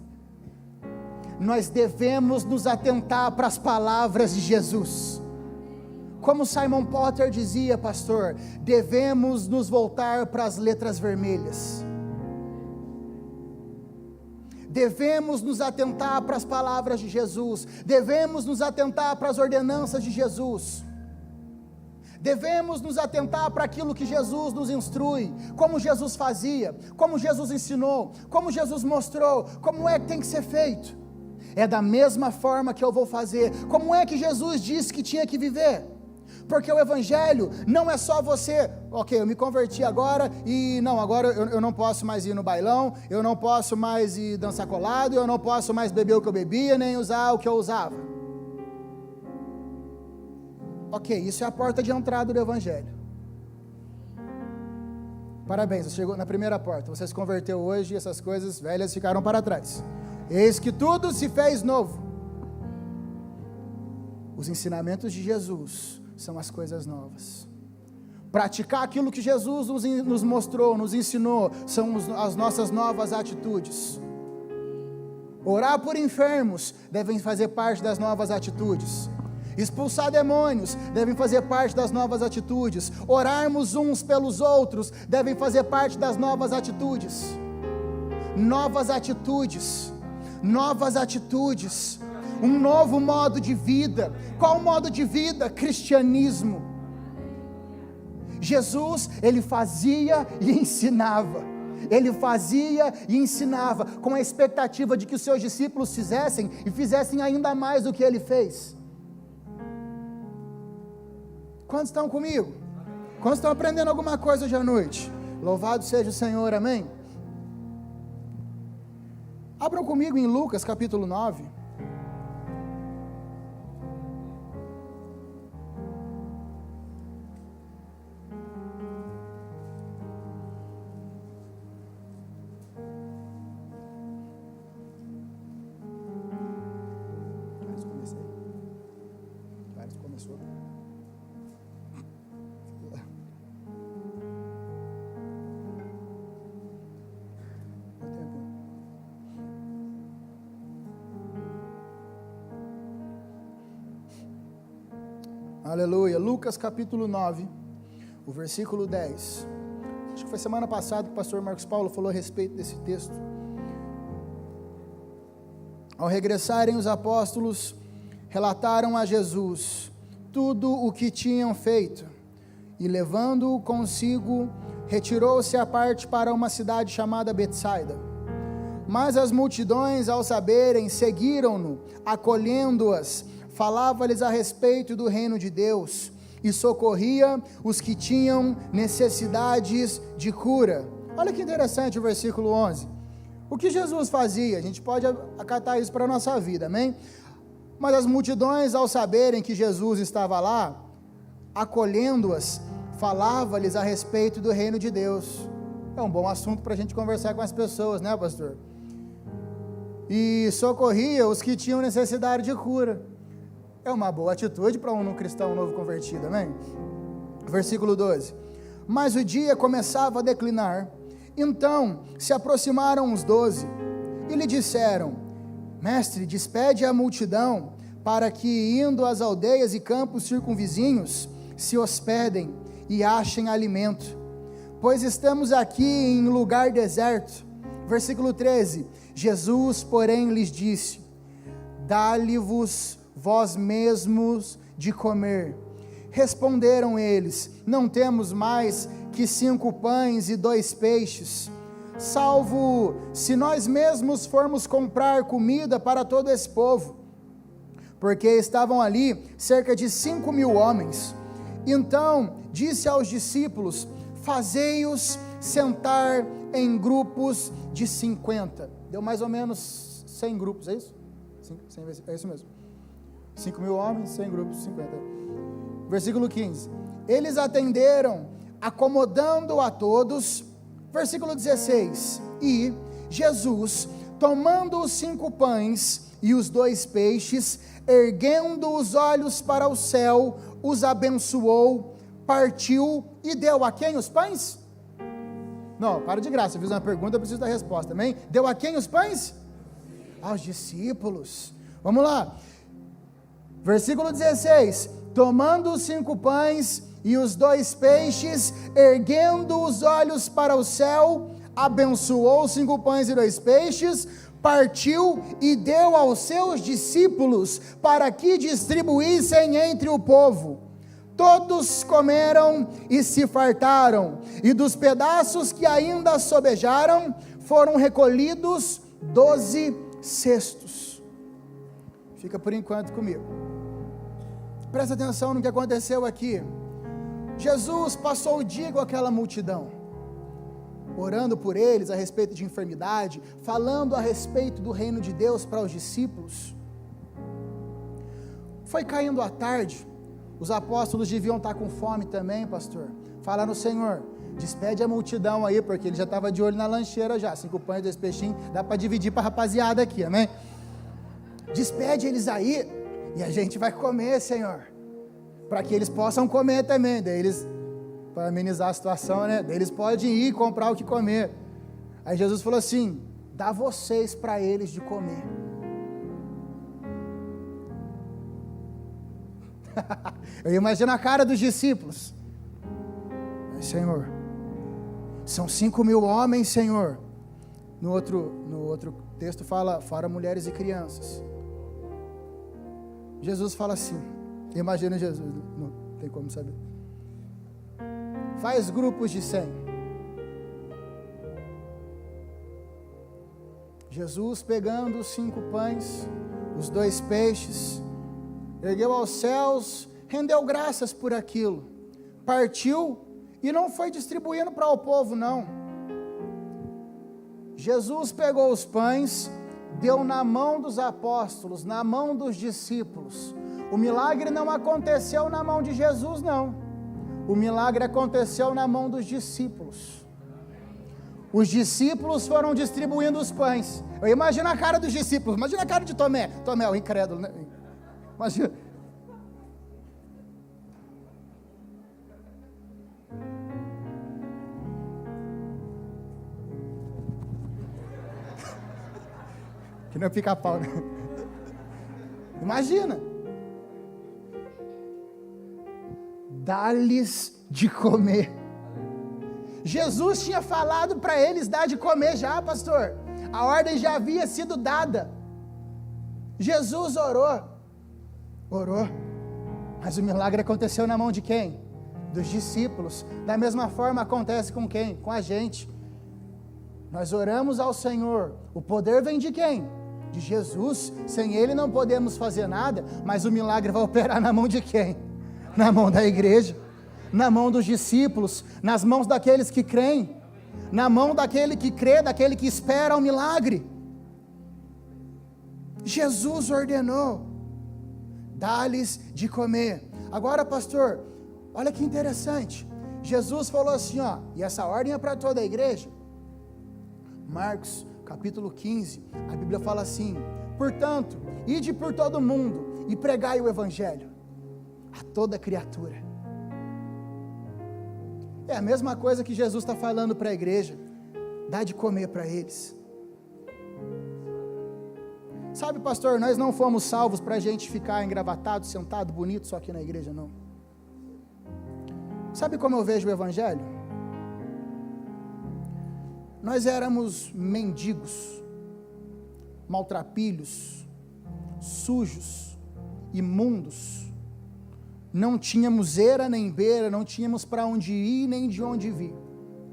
Nós devemos nos atentar para as palavras de Jesus. Como Simon Potter dizia, pastor, devemos nos voltar para as letras vermelhas. Devemos nos atentar para as palavras de Jesus. Devemos nos atentar para as ordenanças de Jesus. Devemos nos atentar para aquilo que Jesus nos instrui, como Jesus fazia, como Jesus ensinou, como Jesus mostrou, como é que tem que ser feito. É da mesma forma que eu vou fazer, como é que Jesus disse que tinha que viver. Porque o evangelho não é só você, ok, eu me converti agora e não, agora eu não posso mais ir no bailão, eu não posso mais ir dançar colado, eu não posso mais beber o que eu bebia, nem usar o que eu usava. Ok, isso é a porta de entrada do evangelho. Parabéns, você chegou na primeira porta, você se converteu hoje e essas coisas velhas ficaram para trás. Eis que tudo se fez novo. Os ensinamentos de Jesus são as coisas novas. Praticar aquilo que Jesus nos mostrou, nos ensinou, são as nossas novas atitudes. Orar por enfermos devem fazer parte das novas atitudes. Expulsar demônios devem fazer parte das novas atitudes. Orarmos uns pelos outros devem fazer parte das novas atitudes. Novas atitudes. Novas atitudes. Um novo modo de vida. Qual modo de vida? Cristianismo. Jesus, ele fazia e ensinava. Ele fazia e ensinava com a expectativa de que os seus discípulos fizessem e fizessem ainda mais do que ele fez. Quantos estão comigo? Quantos estão aprendendo alguma coisa hoje à noite? Louvado seja o Senhor, amém? Abram comigo em Lucas capítulo 9. Aleluia. Lucas capítulo 9, o versículo 10. Acho que foi semana passada que o pastor Marcos Paulo falou a respeito desse texto. Ao regressarem os apóstolos, relataram a Jesus tudo o que tinham feito, e levando-o consigo, retirou-se à parte para uma cidade chamada Betsaida. Mas as multidões, ao saberem, seguiram-no, acolhendo-as. Falava-lhes a respeito do reino de Deus e socorria os que tinham necessidades de cura. Olha que interessante o versículo 11. O que Jesus fazia? A gente pode acatar isso para a nossa vida, amém? Mas as multidões, ao saberem que Jesus estava lá, acolhendo-as, falava-lhes a respeito do reino de Deus. É um bom assunto para a gente conversar com as pessoas, né, pastor? E socorria os que tinham necessidade de cura. É uma boa atitude para um cristão novo convertido, amém? Versículo 12. Mas o dia começava a declinar, então se aproximaram os 12 e lhe disseram: Mestre, despede a multidão, para que, indo às aldeias e campos circunvizinhos, se hospedem e achem alimento, pois estamos aqui em lugar deserto. Versículo 13. Jesus, porém, lhes disse: Dá-lhe-vos vós mesmos de comer. Responderam eles: Não temos mais que 5 pães e 2 peixes, salvo se nós mesmos formos comprar comida para todo esse povo, porque estavam ali cerca de 5.000 homens. Então disse aos discípulos: Fazei-os sentar em grupos de 50. Deu mais ou menos 100 grupos, é isso? É isso mesmo. 5.000 homens, 100 grupos, 50. Versículo 15. Eles atenderam, acomodando a todos. Versículo 16. E Jesus, tomando os 5 pães e os 2 peixes, erguendo os olhos para o céu, os abençoou, partiu e deu a quem os pães? Não, para de graça, eu fiz uma pergunta, eu preciso da resposta, amém? Deu a quem os pães? Aos discípulos. Vamos lá. Versículo 16, tomando os 5 pães e os 2 peixes, erguendo os olhos para o céu, abençoou os 5 pães e 2 peixes, partiu e deu aos seus discípulos para que distribuíssem entre o povo. Todos comeram e se fartaram, e dos pedaços que ainda sobejaram, foram recolhidos 12 cestos. Fica por enquanto comigo. Presta atenção no que aconteceu aqui. Jesus passou o dia com aquela multidão, orando por eles a respeito de enfermidade, falando a respeito do reino de Deus para os discípulos. Foi caindo a tarde, os apóstolos deviam estar com fome também, pastor. Falaram: Senhor, despede a multidão aí, porque ele já estava de olho na lancheira já, 5 pães, 2 peixinhos, dá para dividir para a rapaziada aqui, amém? Despede eles aí, e a gente vai comer, Senhor, para que eles possam comer também, daí eles, para amenizar a situação, né, daí eles podem ir comprar o que comer. Aí Jesus falou assim: dá vocês para eles de comer. Eu imagino a cara dos discípulos. Senhor, são 5.000 homens, Senhor. No outro texto fala, fora mulheres e crianças. Jesus fala assim, imagina Jesus, não tem como saber. Faz grupos de 100. Jesus pegando os 5 pães, os 2 peixes, ergueu aos céus, rendeu graças por aquilo, partiu e não foi distribuindo para o povo, não. Jesus pegou os pães, deu na mão dos apóstolos, na mão dos discípulos. O milagre não aconteceu na mão de Jesus, não. O milagre aconteceu na mão dos discípulos. Os discípulos foram distribuindo os pães. Eu imagino a cara dos discípulos, imagina a cara de Tomé. Tomé, o incrédulo, né? Imagina. Que não é pica-pau, né? Imagina. Dá-lhes de comer. Jesus tinha falado para eles dar de comer já, pastor. A ordem já havia sido dada. Jesus orou. Mas o milagre aconteceu na mão de quem? Dos discípulos. Da mesma forma acontece com quem? Com a gente. Nós oramos ao Senhor. O poder vem de quem? De Jesus. Sem Ele não podemos fazer nada, mas o milagre vai operar na mão de quem? Na mão da igreja, na mão dos discípulos, nas mãos daqueles que creem, na mão daquele que crê, daquele que espera o milagre. Jesus ordenou, dá-lhes de comer. Agora, pastor, olha que interessante, Jesus falou assim, ó, e essa ordem é para toda a igreja. Marcos capítulo 15, a Bíblia fala assim, portanto, ide por todo mundo e pregai o evangelho a toda criatura. É a mesma coisa que Jesus está falando para a igreja, dá de comer para eles. Sabe, pastor, nós não fomos salvos para a gente ficar engravatado, sentado, bonito só aqui na igreja, não. Sabe como eu vejo o evangelho? Nós éramos mendigos, maltrapilhos, sujos, imundos, não tínhamos eira nem beira, não tínhamos para onde ir nem de onde vir,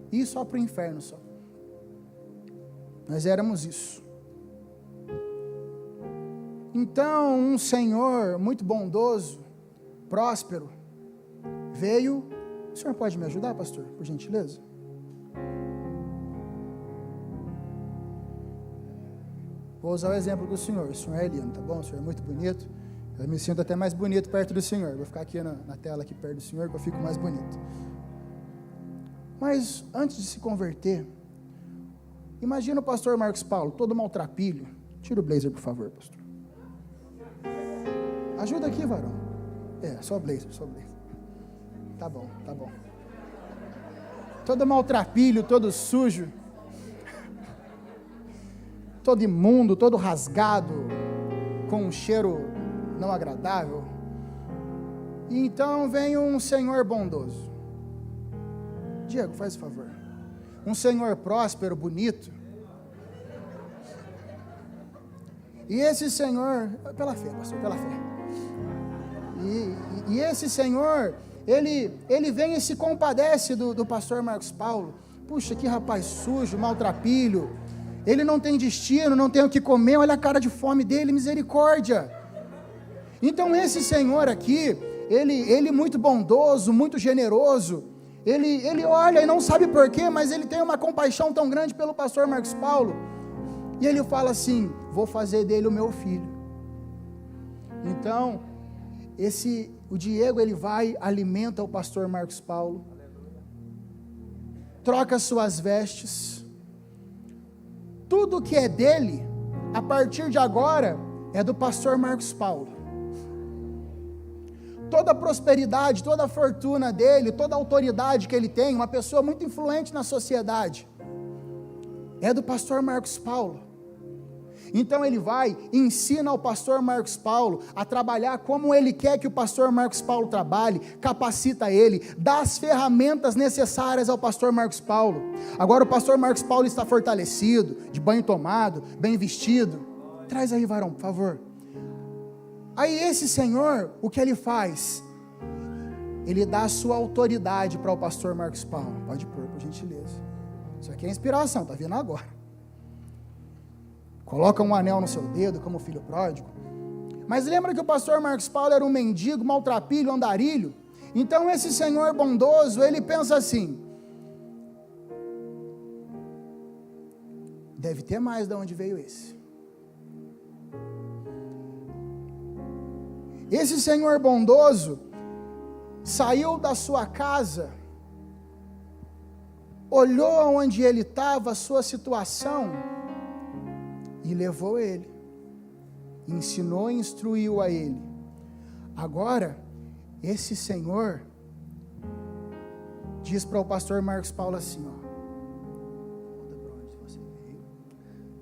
ir só para o inferno só. Nós éramos isso. Então um Senhor muito bondoso, próspero, veio. O senhor pode me ajudar, pastor, por gentileza? Vou usar o exemplo do senhor. O senhor é lindo, tá bom? O senhor é muito bonito. Eu me sinto até mais bonito perto do senhor. Vou ficar aqui na tela, aqui perto do senhor, que eu fico mais bonito. Mas antes de se converter, imagina o pastor Marcos Paulo, todo maltrapilho. Tira o blazer, por favor, pastor. Ajuda aqui, varão. Só blazer. Tá bom. Todo maltrapilho, todo sujo, todo imundo, todo rasgado, com um cheiro não agradável. E então vem um Senhor bondoso. Diego, faz o favor. Um Senhor próspero, bonito. E esse Senhor, pela fé, pastor, pela fé. E esse Senhor, ele vem e se compadece do pastor Marcos Paulo. Puxa, que rapaz sujo, maltrapilho. Ele não tem destino, não tem o que comer, olha a cara de fome dele, misericórdia. Então esse Senhor aqui, ele muito bondoso, muito generoso, ele olha e não sabe porquê, mas ele tem uma compaixão tão grande pelo pastor Marcos Paulo, e ele fala assim, vou fazer dele o meu filho. Então, o Diego, ele vai, alimenta o pastor Marcos Paulo, troca suas vestes, tudo que é dele, a partir de agora, é do pastor Marcos Paulo. Toda a prosperidade, toda a fortuna dele, toda a autoridade que ele tem, uma pessoa muito influente na sociedade, é do pastor Marcos Paulo. Então ele vai e ensina ao pastor Marcos Paulo a trabalhar como ele quer que o pastor Marcos Paulo trabalhe, capacita ele, dá as ferramentas necessárias ao pastor Marcos Paulo. Agora o pastor Marcos Paulo está fortalecido, de banho tomado, bem vestido. Traz aí, varão, por favor. Aí esse senhor, o que ele faz? Ele dá a sua autoridade para o pastor Marcos Paulo. Pode pôr, por gentileza. Isso aqui é inspiração, está vindo agora. Coloca um anel no seu dedo, como filho pródigo. Mas lembra que o pastor Marcos Paulo era um mendigo, maltrapilho, andarilho? Então esse senhor bondoso, ele pensa assim: deve ter mais de onde veio esse. Esse senhor bondoso saiu da sua casa, olhou onde ele estava, a sua situação, e levou ele, ensinou e instruiu a ele. Agora, esse senhor diz para o pastor Marcos Paulo assim,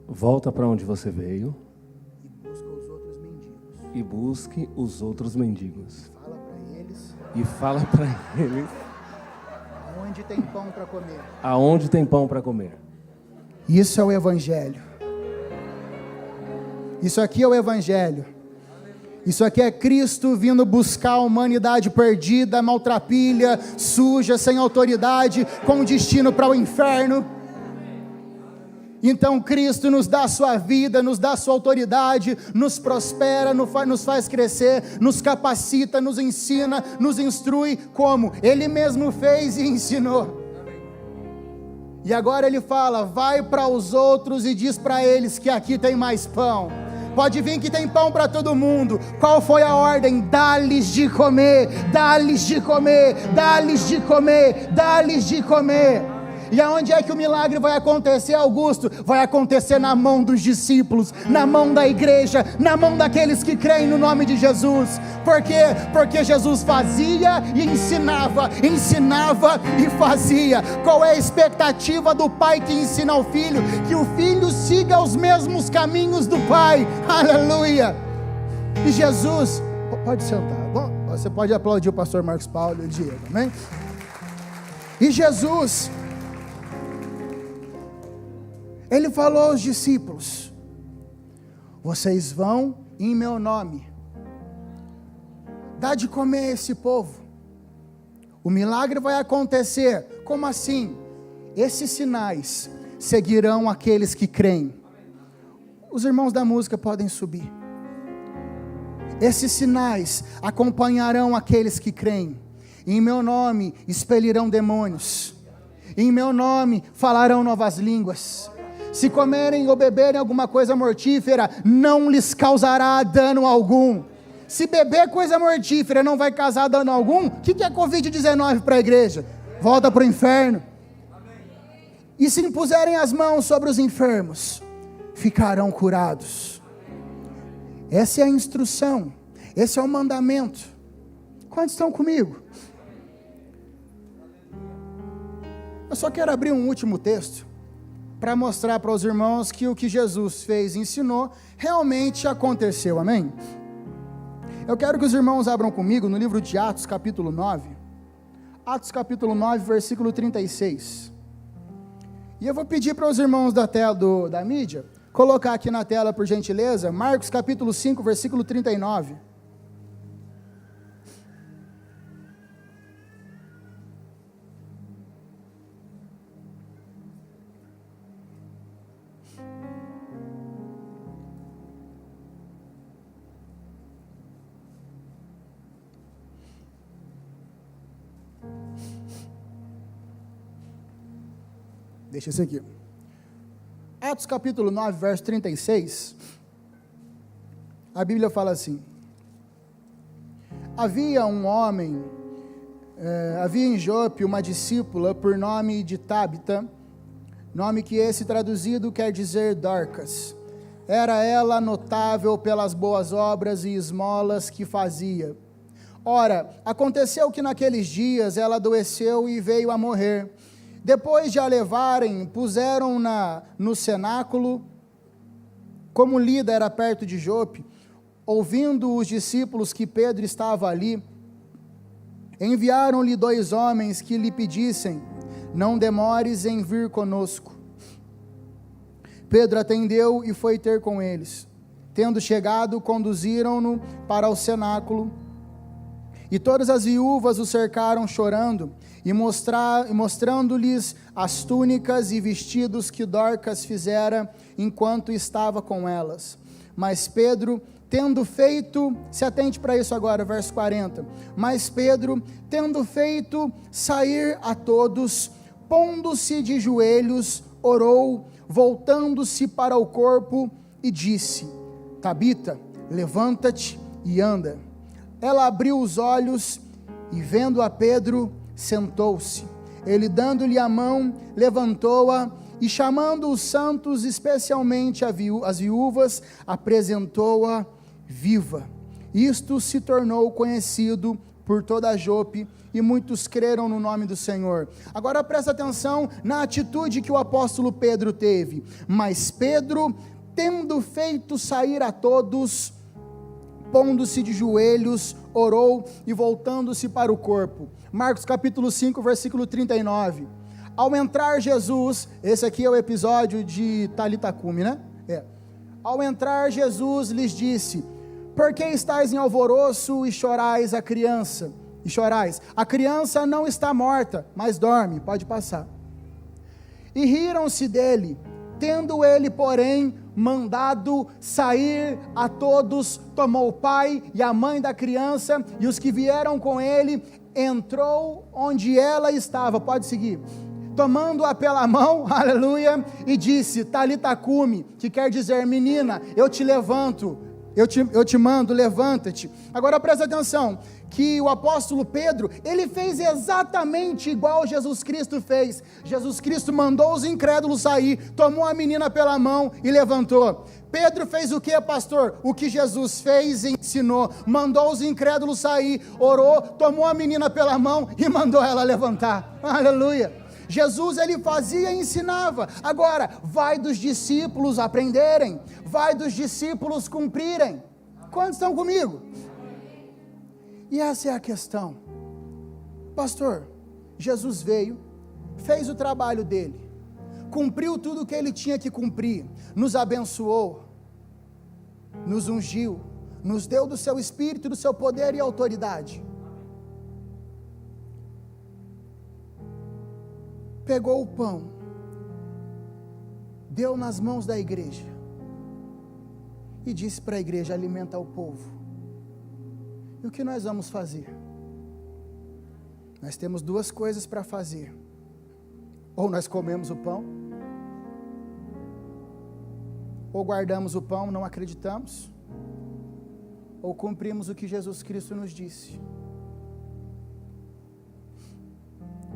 volta para onde você veio e busque os outros mendigos. E fala para eles aonde tem pão para comer. Aonde tem pão para comer. Isso é o evangelho. Isso aqui é o evangelho. Isso aqui é Cristo vindo buscar a humanidade perdida, maltrapilha, suja, sem autoridade, com destino para o inferno. Então Cristo nos dá a sua vida, nos dá a sua autoridade, nos prospera, nos faz crescer, nos capacita, nos ensina, nos instrui, como Ele mesmo fez e ensinou. E agora Ele fala: vai para os outros e diz para eles que aqui tem mais pão. Pode vir que tem pão para todo mundo. Qual foi a ordem? Dá-lhes de comer, dá-lhes de comer, dá-lhes de comer, dá-lhes de comer. E aonde é que o milagre vai acontecer, Augusto? Vai acontecer na mão dos discípulos, na mão da igreja, na mão daqueles que creem no nome de Jesus. Por quê? Porque Jesus fazia e ensinava e fazia. Qual é a expectativa do pai que ensina ao filho? Que o filho siga os mesmos caminhos do pai. Aleluia! E Jesus, pode sentar. Bom, você pode aplaudir o pastor Marcos Paulo e o Diego, amém? E Jesus, Ele falou aos discípulos: vocês vão em meu nome, dá de comer a esse povo, o milagre vai acontecer. Como assim? Esses sinais seguirão aqueles que creem. Os irmãos da música podem subir. Esses sinais acompanharão aqueles que creem. Em meu nome expelirão demônios, em meu nome falarão novas línguas. Se comerem ou beberem alguma coisa mortífera, não lhes causará dano algum. Se beber coisa mortífera não vai causar dano algum, o que é Covid-19 para a igreja? Volta para o inferno. E se impuserem as mãos sobre os enfermos, ficarão curados. Essa é a instrução, esse é o mandamento. Quantos estão comigo? Eu só quero abrir um último texto para mostrar para os irmãos que o que Jesus fez e ensinou realmente aconteceu, amém? Eu quero que os irmãos abram comigo no livro de Atos capítulo 9, Atos capítulo 9, versículo 36, e eu vou pedir para os irmãos da tela, da mídia, colocar aqui na tela por gentileza, Marcos capítulo 5, versículo 39, deixa esse aqui. Atos capítulo 9, verso 36. A Bíblia fala assim: havia um homem, havia em Jope uma discípula por nome de Tabita, nome que esse traduzido quer dizer Dorcas. Era ela notável pelas boas obras e esmolas que fazia. Ora, aconteceu que naqueles dias ela adoeceu e veio a morrer. Depois de a levarem, puseram-na no cenáculo Como Lida era perto de Jope, ouvindo os discípulos que Pedro estava ali, enviaram-lhe 2 homens que lhe pedissem: não demores em vir conosco. Pedro atendeu e foi ter com eles. Tendo chegado, conduziram-no para o cenáculo, e todas as viúvas o cercaram chorando, e mostrando-lhes as túnicas e vestidos que Dorcas fizera enquanto estava com elas. Mas Pedro, tendo feito, se atente para isso agora, verso 40, mas Pedro, tendo feito sair a todos, pondo-se de joelhos, orou, voltando-se para o corpo, e disse: Tabita, levanta-te e anda. Ela abriu os olhos e, vendo a Pedro, sentou-se. Ele, dando-lhe a mão, levantou-a e, chamando os santos, especialmente as viúvas, apresentou-a viva. Isto se tornou conhecido por toda a Jope, e muitos creram no nome do Senhor. Agora presta atenção na atitude que o apóstolo Pedro teve. Mas Pedro, tendo feito sair a todos, pondo-se de joelhos, orou e voltando-se para o corpo. Marcos capítulo 5, versículo 39. Ao entrar Jesus, esse aqui é o episódio de Talita Cumi, né? Ao entrar Jesus lhes disse: por que estáis em alvoroço e chorais a criança? A criança não está morta, mas dorme. Pode passar. E riram-se dele. Tendo ele, porém, mandado sair a todos, tomou o pai e a mãe da criança e os que vieram com ele, entrou onde ela estava. Pode seguir. Tomando-a pela mão, aleluia, e disse: Talita Cumi, que quer dizer: menina, eu te levanto, eu te mando, levanta-te. Agora presta atenção, que o apóstolo Pedro, ele fez exatamente igual Jesus Cristo fez. Jesus Cristo mandou os incrédulos sair, tomou a menina pela mão e levantou. Pedro fez o que, pastor? O que Jesus fez e ensinou. Mandou os incrédulos sair, orou, tomou a menina pela mão e mandou ela levantar. Aleluia. Jesus, ele fazia e ensinava. Agora, vai dos discípulos aprenderem, vai dos discípulos cumprirem. Quantos estão comigo? E essa é a questão. Pastor, Jesus veio, fez o trabalho dele, cumpriu tudo o que ele tinha que cumprir, nos abençoou, nos ungiu, nos deu do seu espírito, do seu poder e autoridade. Pegou o pão, deu nas mãos da igreja e disse para a igreja: alimenta o povo. E o que nós vamos fazer? Nós temos 2 coisas para fazer: ou nós comemos o pão, ou guardamos o pão, não acreditamos, ou cumprimos o que Jesus Cristo nos disse.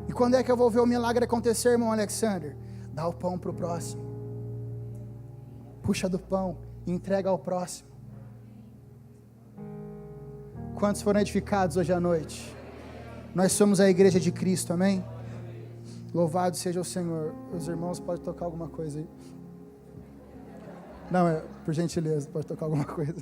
E quando é que eu vou ver o milagre acontecer, irmão Alexander? Dá o pão para o próximo, puxa do pão e entrega ao próximo. Quantos foram edificados hoje à noite? Nós somos a igreja de Cristo, amém? Louvado seja o Senhor. Os irmãos podem tocar alguma coisa aí? Não, por gentileza, pode tocar alguma coisa.